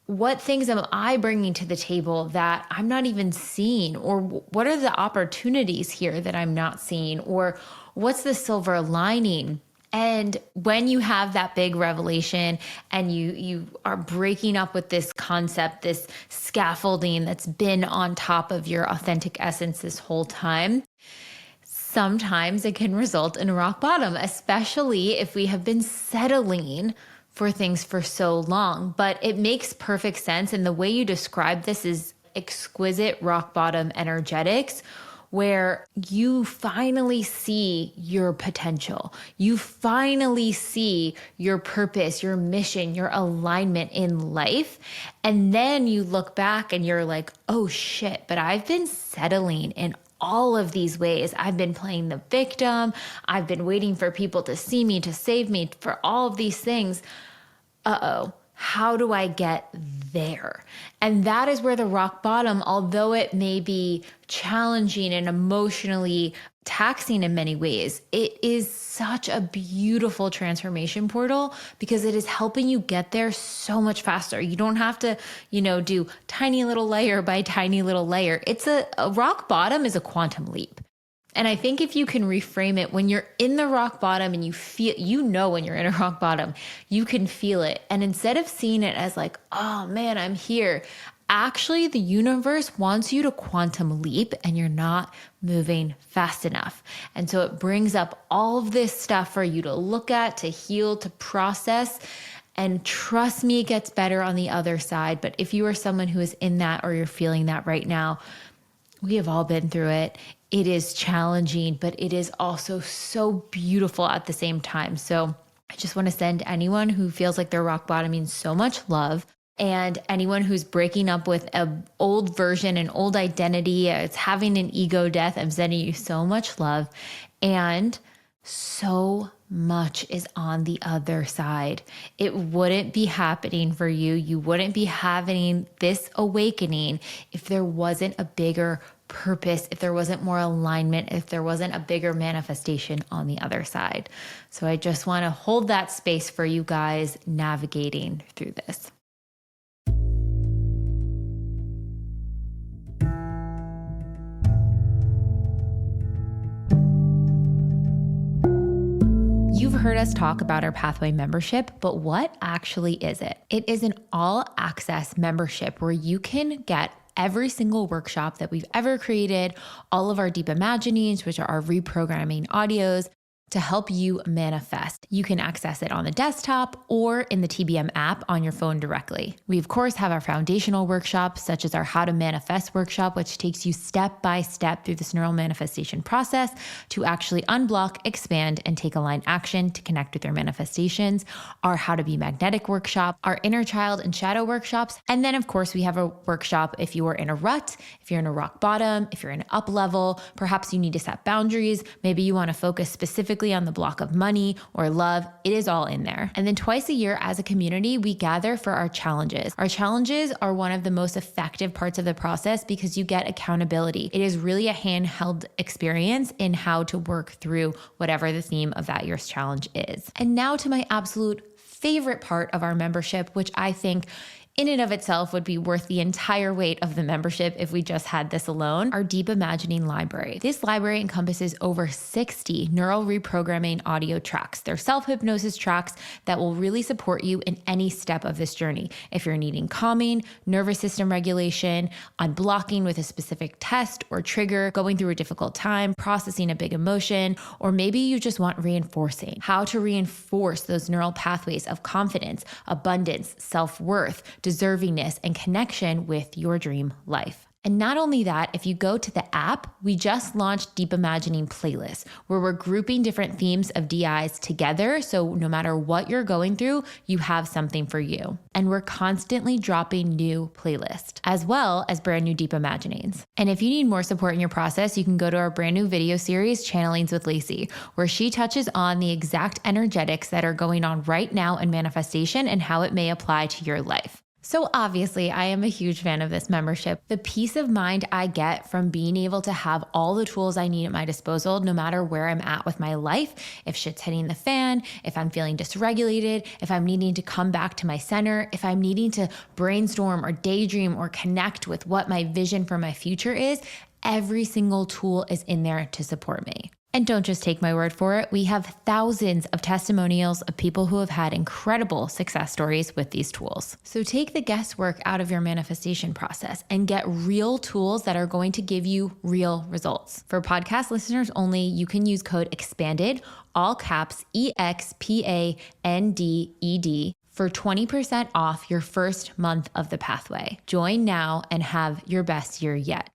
what things am I bringing to the table that I'm not even seeing? Or what are the opportunities here that I'm not seeing? Or what's the silver lining? And when you have that big revelation and you are breaking up with this concept, this scaffolding that's been on top of your authentic essence this whole time, sometimes it can result in a rock bottom, especially if we have been settling for things for so long. But it makes perfect sense. And the way you describe this is exquisite rock bottom energetics, where you finally see your potential. You finally see your purpose, your mission, your alignment in life. And then you look back and you're like, oh shit, but I've been settling in all of these ways. I've been playing the victim. I've been waiting for people to see me, to save me, for all of these things. How do I get there? And that is where the rock bottom, although it may be challenging and emotionally taxing in many ways, it is such a beautiful transformation portal because it is helping you get there so much faster. You don't have to, do tiny little layer by tiny little layer. It's a rock bottom is a quantum leap. And I think if you can reframe it, when you're in the rock bottom and you feel, when you're in a rock bottom, you can feel it. And instead of seeing it as like, oh man, I'm here, actually the universe wants you to quantum leap and you're not moving fast enough. And so it brings up all of this stuff for you to look at, to heal, to process. And trust me, it gets better on the other side. But if you are someone who is in that, or you're feeling that right now, we have all been through it. It is challenging, but it is also so beautiful at the same time. So I just want to send anyone who feels like they're rock bottoming so much love, and anyone who's breaking up with an old version, an old identity, it's having an ego death. I'm sending you so much love, and so much is on the other side. It wouldn't be happening for you. You wouldn't be having this awakening if there wasn't a bigger purpose, if there wasn't more alignment, if there wasn't a bigger manifestation on the other side. So I just want to hold that space for you guys navigating through this. You've heard us talk about our Pathway membership, but what actually is it? It is an all-access membership where you can get every single workshop that we've ever created, all of our deep imaginings, which are our reprogramming audios, to help you manifest. You can access it on the desktop or in the TBM app on your phone directly. We, of course, have our foundational workshops, such as our How to Manifest workshop, which takes you step by step through this neural manifestation process to actually unblock, expand, and take aligned action to connect with your manifestations. Our How to Be Magnetic workshop, our Inner Child and Shadow workshops. And then, of course, we have a workshop if you are in a rut, if you're in a rock bottom, if you're in an up level, perhaps you need to set boundaries. Maybe you want to focus specifically on the block of money or love. It is all in there. And then twice a year as a community, we gather for our challenges. Our challenges are one of the most effective parts of the process because you get accountability. It is really a handheld experience in how to work through whatever the theme of that year's challenge is. And now to my absolute favorite part of our membership, which I think in and of itself would be worth the entire weight of the membership if we just had this alone, our Deep Imagining Library. This library encompasses over 60 neural reprogramming audio tracks. They're self-hypnosis tracks that will really support you in any step of this journey. If you're needing calming, nervous system regulation, unblocking with a specific test or trigger, going through a difficult time, processing a big emotion, or maybe you just want reinforcing, how to reinforce those neural pathways of confidence, abundance, self-worth, deservingness, and connection with your dream life. And not only that, if you go to the app, we just launched Deep Imagining playlists where we're grouping different themes of DIs together. So no matter what you're going through, you have something for you. And we're constantly dropping new playlists as well as brand new Deep Imaginings. And if you need more support in your process, you can go to our brand new video series, Channelings with Lacey, where she touches on the exact energetics that are going on right now in manifestation and how it may apply to your life. So obviously, I am a huge fan of this membership. The peace of mind I get from being able to have all the tools I need at my disposal, no matter where I'm at with my life, if shit's hitting the fan, if I'm feeling dysregulated, if I'm needing to come back to my center, if I'm needing to brainstorm or daydream or connect with what my vision for my future is, every single tool is in there to support me. And don't just take my word for it. We have thousands of testimonials of people who have had incredible success stories with these tools. So take the guesswork out of your manifestation process and get real tools that are going to give you real results. For podcast listeners only, you can use code EXPANDED, all caps EXPANDED, for 20% off your first month of the pathway. Join now and have your best year yet.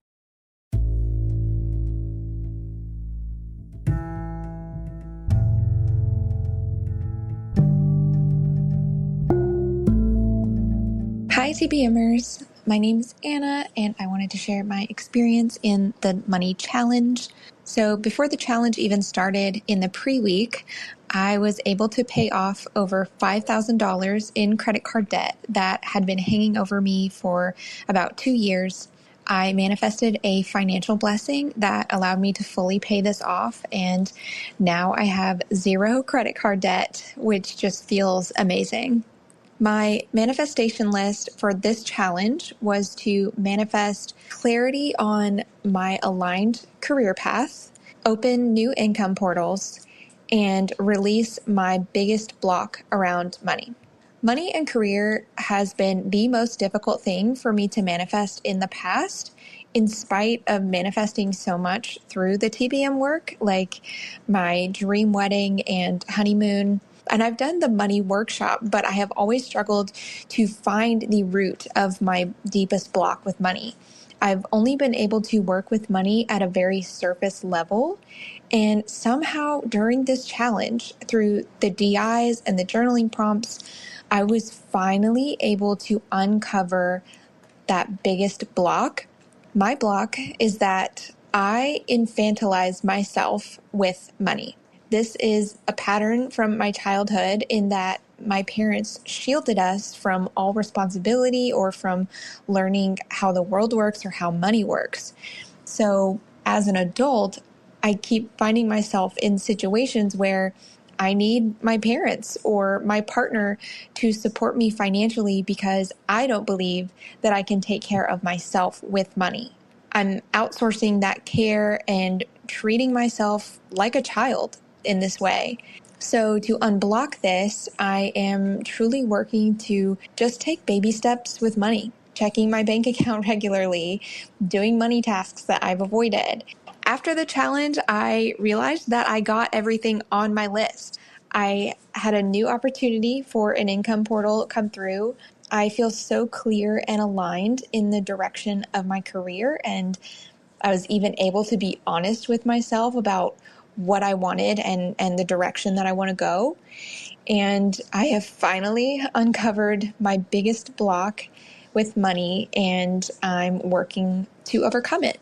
Hi TBMers, my name is Anna and I wanted to share my experience in the money challenge. So before the challenge even started in the pre-week, I was able to pay off over $5,000 in credit card debt that had been hanging over me for about 2 years. I manifested a financial blessing that allowed me to fully pay this off, and now I have 0 credit card debt, which just feels amazing. My manifestation list for this challenge was to manifest clarity on my aligned career path, open new income portals, and release my biggest block around money. Money and career has been the most difficult thing for me to manifest in the past, in spite of manifesting so much through the TBM work, like my dream wedding and honeymoon. And I've done the money workshop, but I have always struggled to find the root of my deepest block with money. I've only been able to work with money at a very surface level. And somehow during this challenge, through the DIs and the journaling prompts, I was finally able to uncover that biggest block. My block is that I infantilize myself with money. This is a pattern from my childhood in that my parents shielded us from all responsibility or from learning how the world works or how money works. So as an adult, I keep finding myself in situations where I need my parents or my partner to support me financially because I don't believe that I can take care of myself with money. I'm outsourcing that care and treating myself like a child in this way. So to unblock this, I am truly working to just take baby steps with money, checking my bank account regularly, doing money tasks that I've avoided. After the challenge, I realized that I got everything on my list. I had a new opportunity for an income portal come through. I feel so clear and aligned in the direction of my career, and I was even able to be honest with myself about what I wanted and the direction that I want to go. And I have finally uncovered my biggest block with money, and I'm working to overcome it.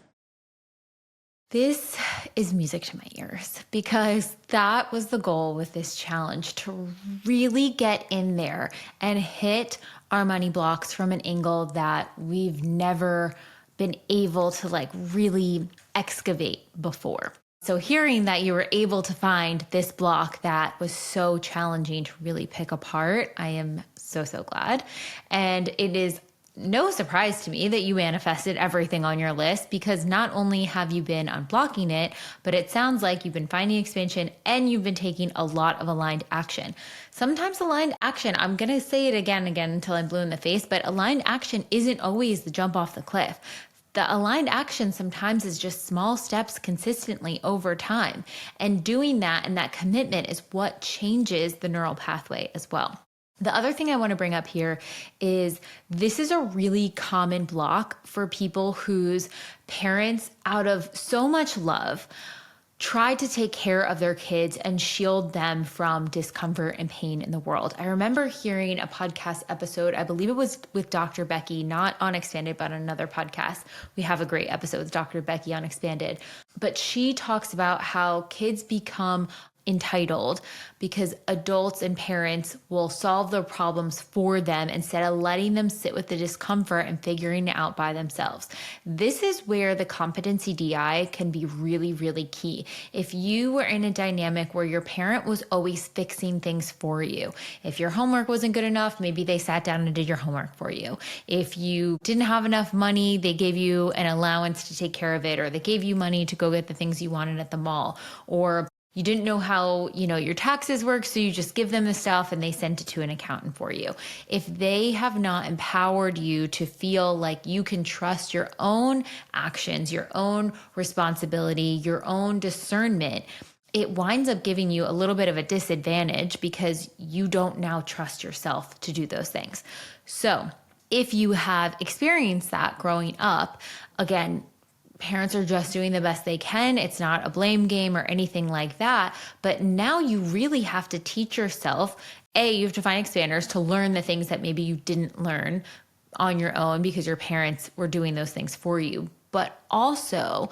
This is music to my ears because that was the goal with this challenge, to really get in there and hit our money blocks from an angle that we've never been able to really excavate before. So hearing that you were able to find this block that was so challenging to really pick apart, I am so glad. And it is no surprise to me that you manifested everything on your list, because not only have you been unblocking it, but it sounds like you've been finding expansion and you've been taking a lot of aligned action. Sometimes aligned action, I'm going to say it again and again until I'm blue in the face, but aligned action isn't always the jump off the cliff. The aligned action sometimes is just small steps consistently over time. And doing that and that commitment is what changes the neural pathway as well. The other thing I want to bring up here is this is a really common block for people whose parents, out of so much love, try to take care of their kids and shield them from discomfort and pain in the world. I remember hearing a podcast episode, I believe it was with Dr. Becky, not on Expanded, but on another podcast. We have a great episode with Dr. Becky on Expanded. But she talks about how kids become entitled because adults and parents will solve their problems for them instead of letting them sit with the discomfort and figuring it out by themselves. This is where the competency DI can be really, really key. If you were in a dynamic where your parent was always fixing things for you, if your homework wasn't good enough, maybe they sat down and did your homework for you. If you didn't have enough money, they gave you an allowance to take care of it, or they gave you money to go get the things you wanted at the mall, or you didn't know how, your taxes work, so you just give them the stuff and they send it to an accountant for you. If they have not empowered you to feel like you can trust your own actions, your own responsibility, your own discernment, it winds up giving you a little bit of a disadvantage because you don't now trust yourself to do those things. So if you have experienced that growing up, again, parents are just doing the best they can. It's not a blame game or anything like that. But now you really have to teach yourself, you have to find expanders to learn the things that maybe you didn't learn on your own because your parents were doing those things for you. But also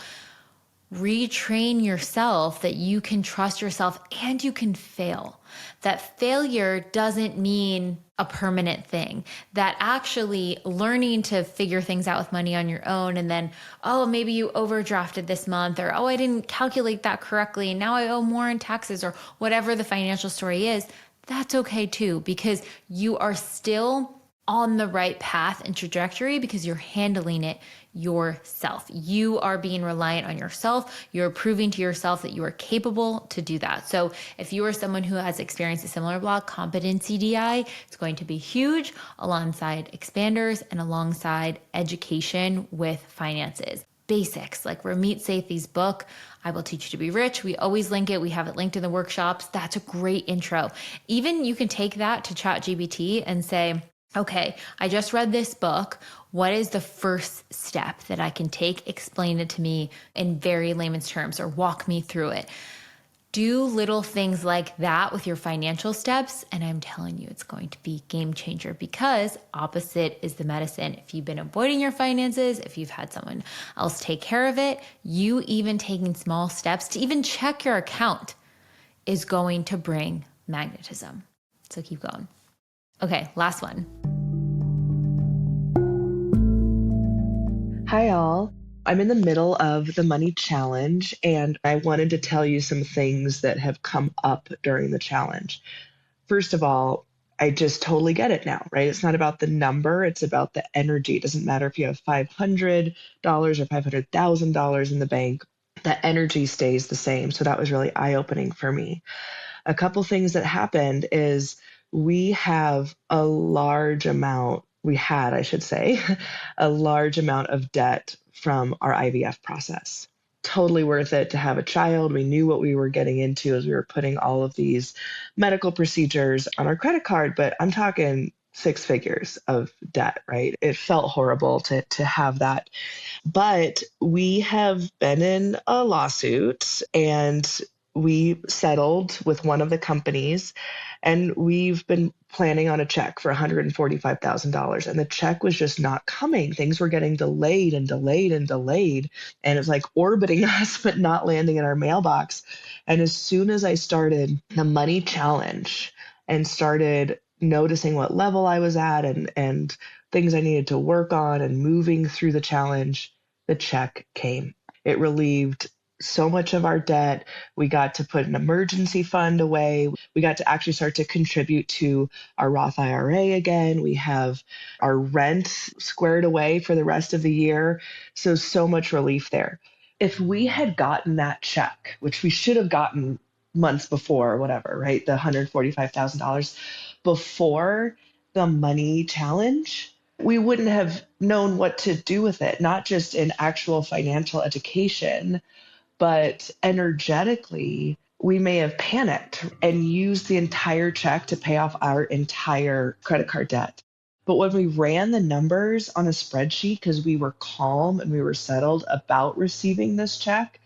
retrain yourself that you can trust yourself and you can fail. That failure doesn't mean a permanent thing. That actually learning to figure things out with money on your own, and then, maybe you overdrafted this month, or, I didn't calculate that correctly, and now I owe more in taxes, or whatever the financial story is, that's okay too, because you are still on the right path and trajectory because you're handling it yourself. You are being reliant on yourself. You're proving to yourself that you are capable to do that. So if you are someone who has experienced a similar block, competency DI, it's going to be huge alongside expanders and alongside education with finances. Basics like Ramit Sethi's book, I Will Teach You to Be Rich. We always link it. We have it linked in the workshops. That's a great intro. Even you can take that to ChatGPT and say, okay, I just read this book. What is the first step that I can take? Explain it to me in very layman's terms, or walk me through it. Do little things like that with your financial steps, and I'm telling you, it's going to be a game changer, because opposite is the medicine. If you've been avoiding your finances, if you've had someone else take care of it, you even taking small steps to even check your account is going to bring magnetism. So keep going. Okay, last one. Hi, all. I'm in the middle of the money challenge, and I wanted to tell you some things that have come up during the challenge. First of all, I just totally get it now, right? It's not about the number, it's about the energy. It doesn't matter if you have $500 or $500,000 in the bank, the energy stays the same. So that was really eye-opening for me. A couple things that happened is we have a large amount, we had, I should say, a large amount of debt from our IVF process. Totally worth it to have a child. We knew what we were getting into as we were putting all of these medical procedures on our credit card, but I'm talking 6 figures of debt, right? It felt horrible to have that. But we have been in a lawsuit, and we settled with one of the companies, and we've been planning on a check for $145,000. And the check was just not coming. Things were getting delayed and delayed and delayed. And it was like orbiting us, but not landing in our mailbox. And as soon as I started the money challenge and started noticing what level I was at and things I needed to work on and moving through the challenge, the check came. It relieved so much of our debt. We got to put an emergency fund away. We got to actually start to contribute to our Roth IRA again. We have our rent squared away for the rest of the year. So much relief there. If we had gotten that check, which we should have gotten months before or whatever, right? The $145,000 before the money challenge, we wouldn't have known what to do with it, not just in actual financial education, but energetically, we may have panicked and used the entire check to pay off our entire credit card debt. But when we ran the numbers on a spreadsheet, because we were calm and we were settled about receiving this check,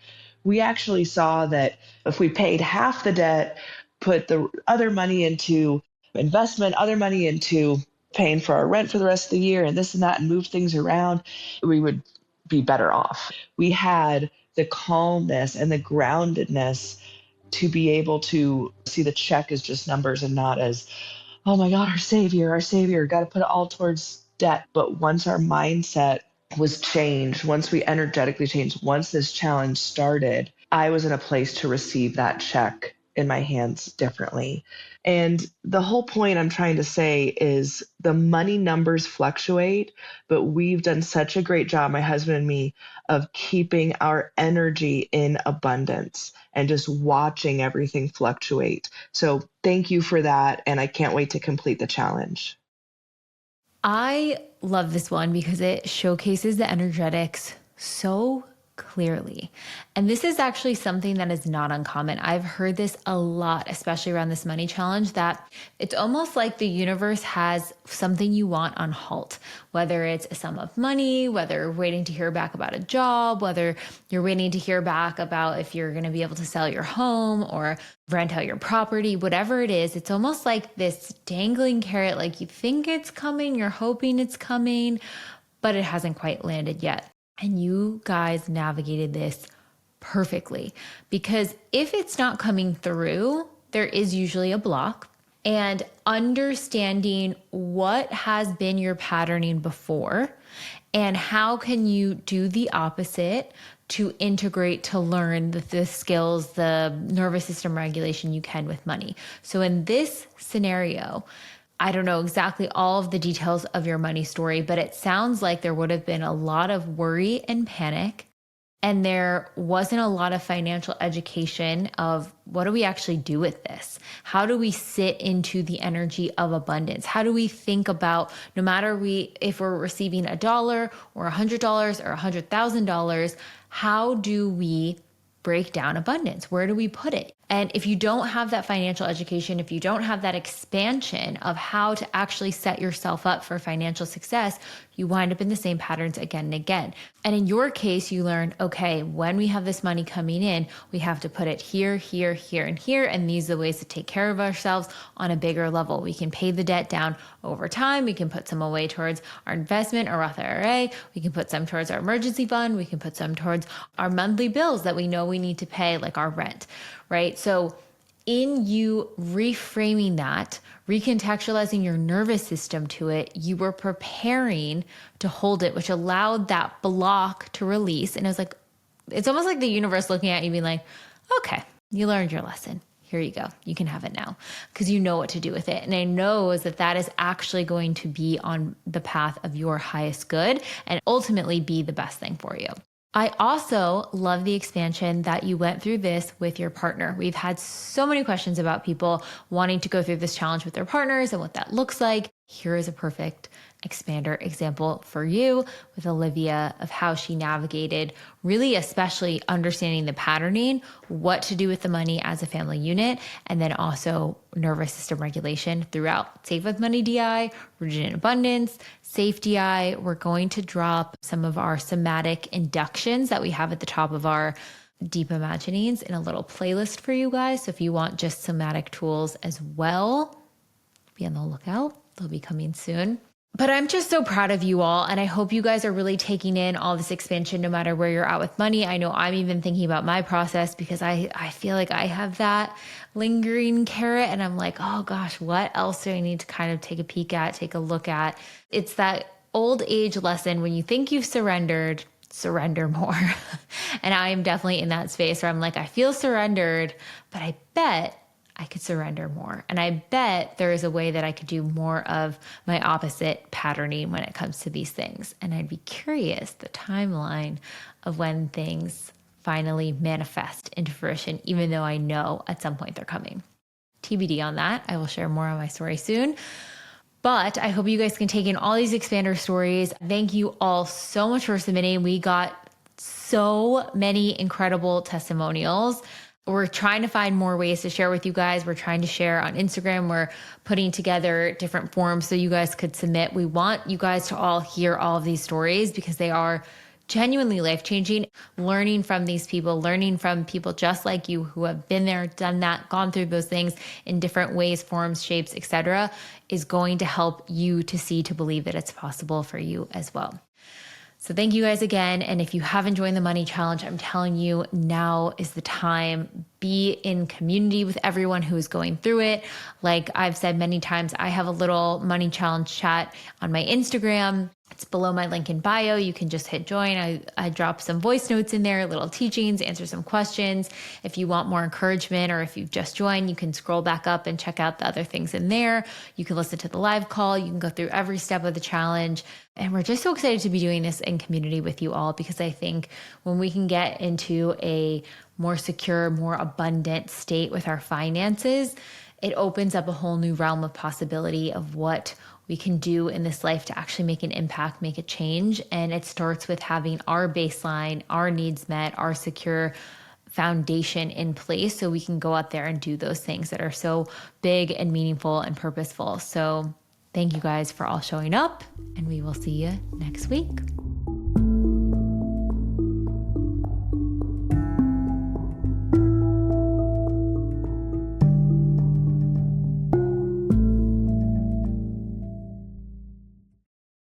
we actually saw that if we paid half the debt, put the other money into investment, other money into paying for our rent for the rest of the year and this and that, and move things around, we would be better off. We had the calmness and the groundedness to be able to see the check as just numbers and not as, oh my God, our savior, got to put it all towards debt. But once our mindset was changed, once we energetically changed, once this challenge started, I was in a place to receive that check in my hands differently. And the whole point I'm trying to say is the money numbers fluctuate, but we've done such a great job, my husband and me, of keeping our energy in abundance and just watching everything fluctuate. So thank you for that. And I can't wait to complete the challenge. I love this one because it showcases the energetics so clearly. And this is actually something that is not uncommon. I've heard this a lot, especially around this money challenge, that it's almost like the universe has something you want on halt, whether it's a sum of money, whether you're waiting to hear back about a job, whether you're waiting to hear back about if you're going to be able to sell your home or rent out your property, whatever it is. It's almost like this dangling carrot, like you think it's coming, you're hoping it's coming, but it hasn't quite landed yet. And you guys navigated this perfectly, because if it's not coming through, there is usually a block. And understanding what has been your patterning before and how can you do the opposite to integrate, to learn the skills, the nervous system regulation you can with money. So in this scenario, I don't know exactly all of the details of your money story, but it sounds like there would have been a lot of worry and panic. And there wasn't a lot of financial education of what do we actually do with this? How do we sit into the energy of abundance? How do we think about, no matter if we're receiving $1 or $100 or $100,000, how do we break down abundance? Where do we put it? And if you don't have that financial education, if you don't have that expansion of how to actually set yourself up for financial success, you wind up in the same patterns again and again. And in your case, you learn, okay, when we have this money coming in, we have to put it here, here, here, and here. And these are the ways to take care of ourselves on a bigger level. We can pay the debt down over time. We can put some away towards our investment, our Roth IRA. We can put some towards our emergency fund. We can put some towards our monthly bills that we know we need to pay, like our rent, right? So in you reframing that, recontextualizing your nervous system to it, you were preparing to hold it, which allowed that block to release. And it was like, it's almost like the universe looking at you being like, okay, you learned your lesson. Here you go. You can have it now because you know what to do with it. And I know is that is actually going to be on the path of your highest good and ultimately be the best thing for you. I also love the expansion that you went through this with your partner. We've had so many questions about people wanting to go through this challenge with their partners and what that looks like. Here is a perfect expander example for you with Olivia of how she navigated, really especially understanding the patterning, what to do with the money as a family unit, and then also nervous system regulation throughout. Save with Money DI, Rooted in Abundance, Safe DI. We're going to drop some of our somatic inductions that we have at the top of our Deep Imaginings in a little playlist for you guys. So if you want just somatic tools as well, be on the lookout. They'll be coming soon. But I'm just so proud of you all. And I hope you guys are really taking in all this expansion, no matter where you're at with money. I know I'm even thinking about my process because I feel like I have that lingering carrot and I'm like, oh gosh, what else do I need to kind of take a peek at, take a look at? It's that old age lesson when you think you've surrendered, surrender more. And I am definitely in that space where I'm like, I feel surrendered, but I bet I could surrender more. And I bet there is a way that I could do more of my opposite patterning when it comes to these things. And I'd be curious the timeline of when things finally manifest into fruition, even though I know at some point they're coming. TBD on that. I will share more on my story soon. But I hope you guys can take in all these expander stories. Thank you all so much for submitting. We got so many incredible testimonials. We're trying to find more ways to share with you guys. We're trying to share on Instagram. We're putting together different forms so you guys could submit. We want you guys to all hear all of these stories because they are genuinely life-changing. Learning from these people, learning from people just like you who have been there, done that, gone through those things in different ways, forms, shapes, etc., is going to help you to see, to believe that it's possible for you as well. So thank you guys again. And if you haven't joined the money challenge, I'm telling you, now is the time. Be in community with everyone who is going through it. Like I've said many times, I have a little money challenge chat on my Instagram. It's below my link in bio. You can just hit join. I drop some voice notes in there, little teachings, answer some questions. If you want more encouragement or if you've just joined, you can scroll back up and check out the other things in there. You can listen to the live call. You can go through every step of the challenge. And we're just so excited to be doing this in community with you all, because I think when we can get into a more secure, more abundant state with our finances, it opens up a whole new realm of possibility of what we can do in this life to actually make an impact, make a change. And it starts with having our baseline, our needs met, our secure foundation in place so we can go out there and do those things that are so big and meaningful and purposeful. So thank you guys for all showing up, and we will see you next week.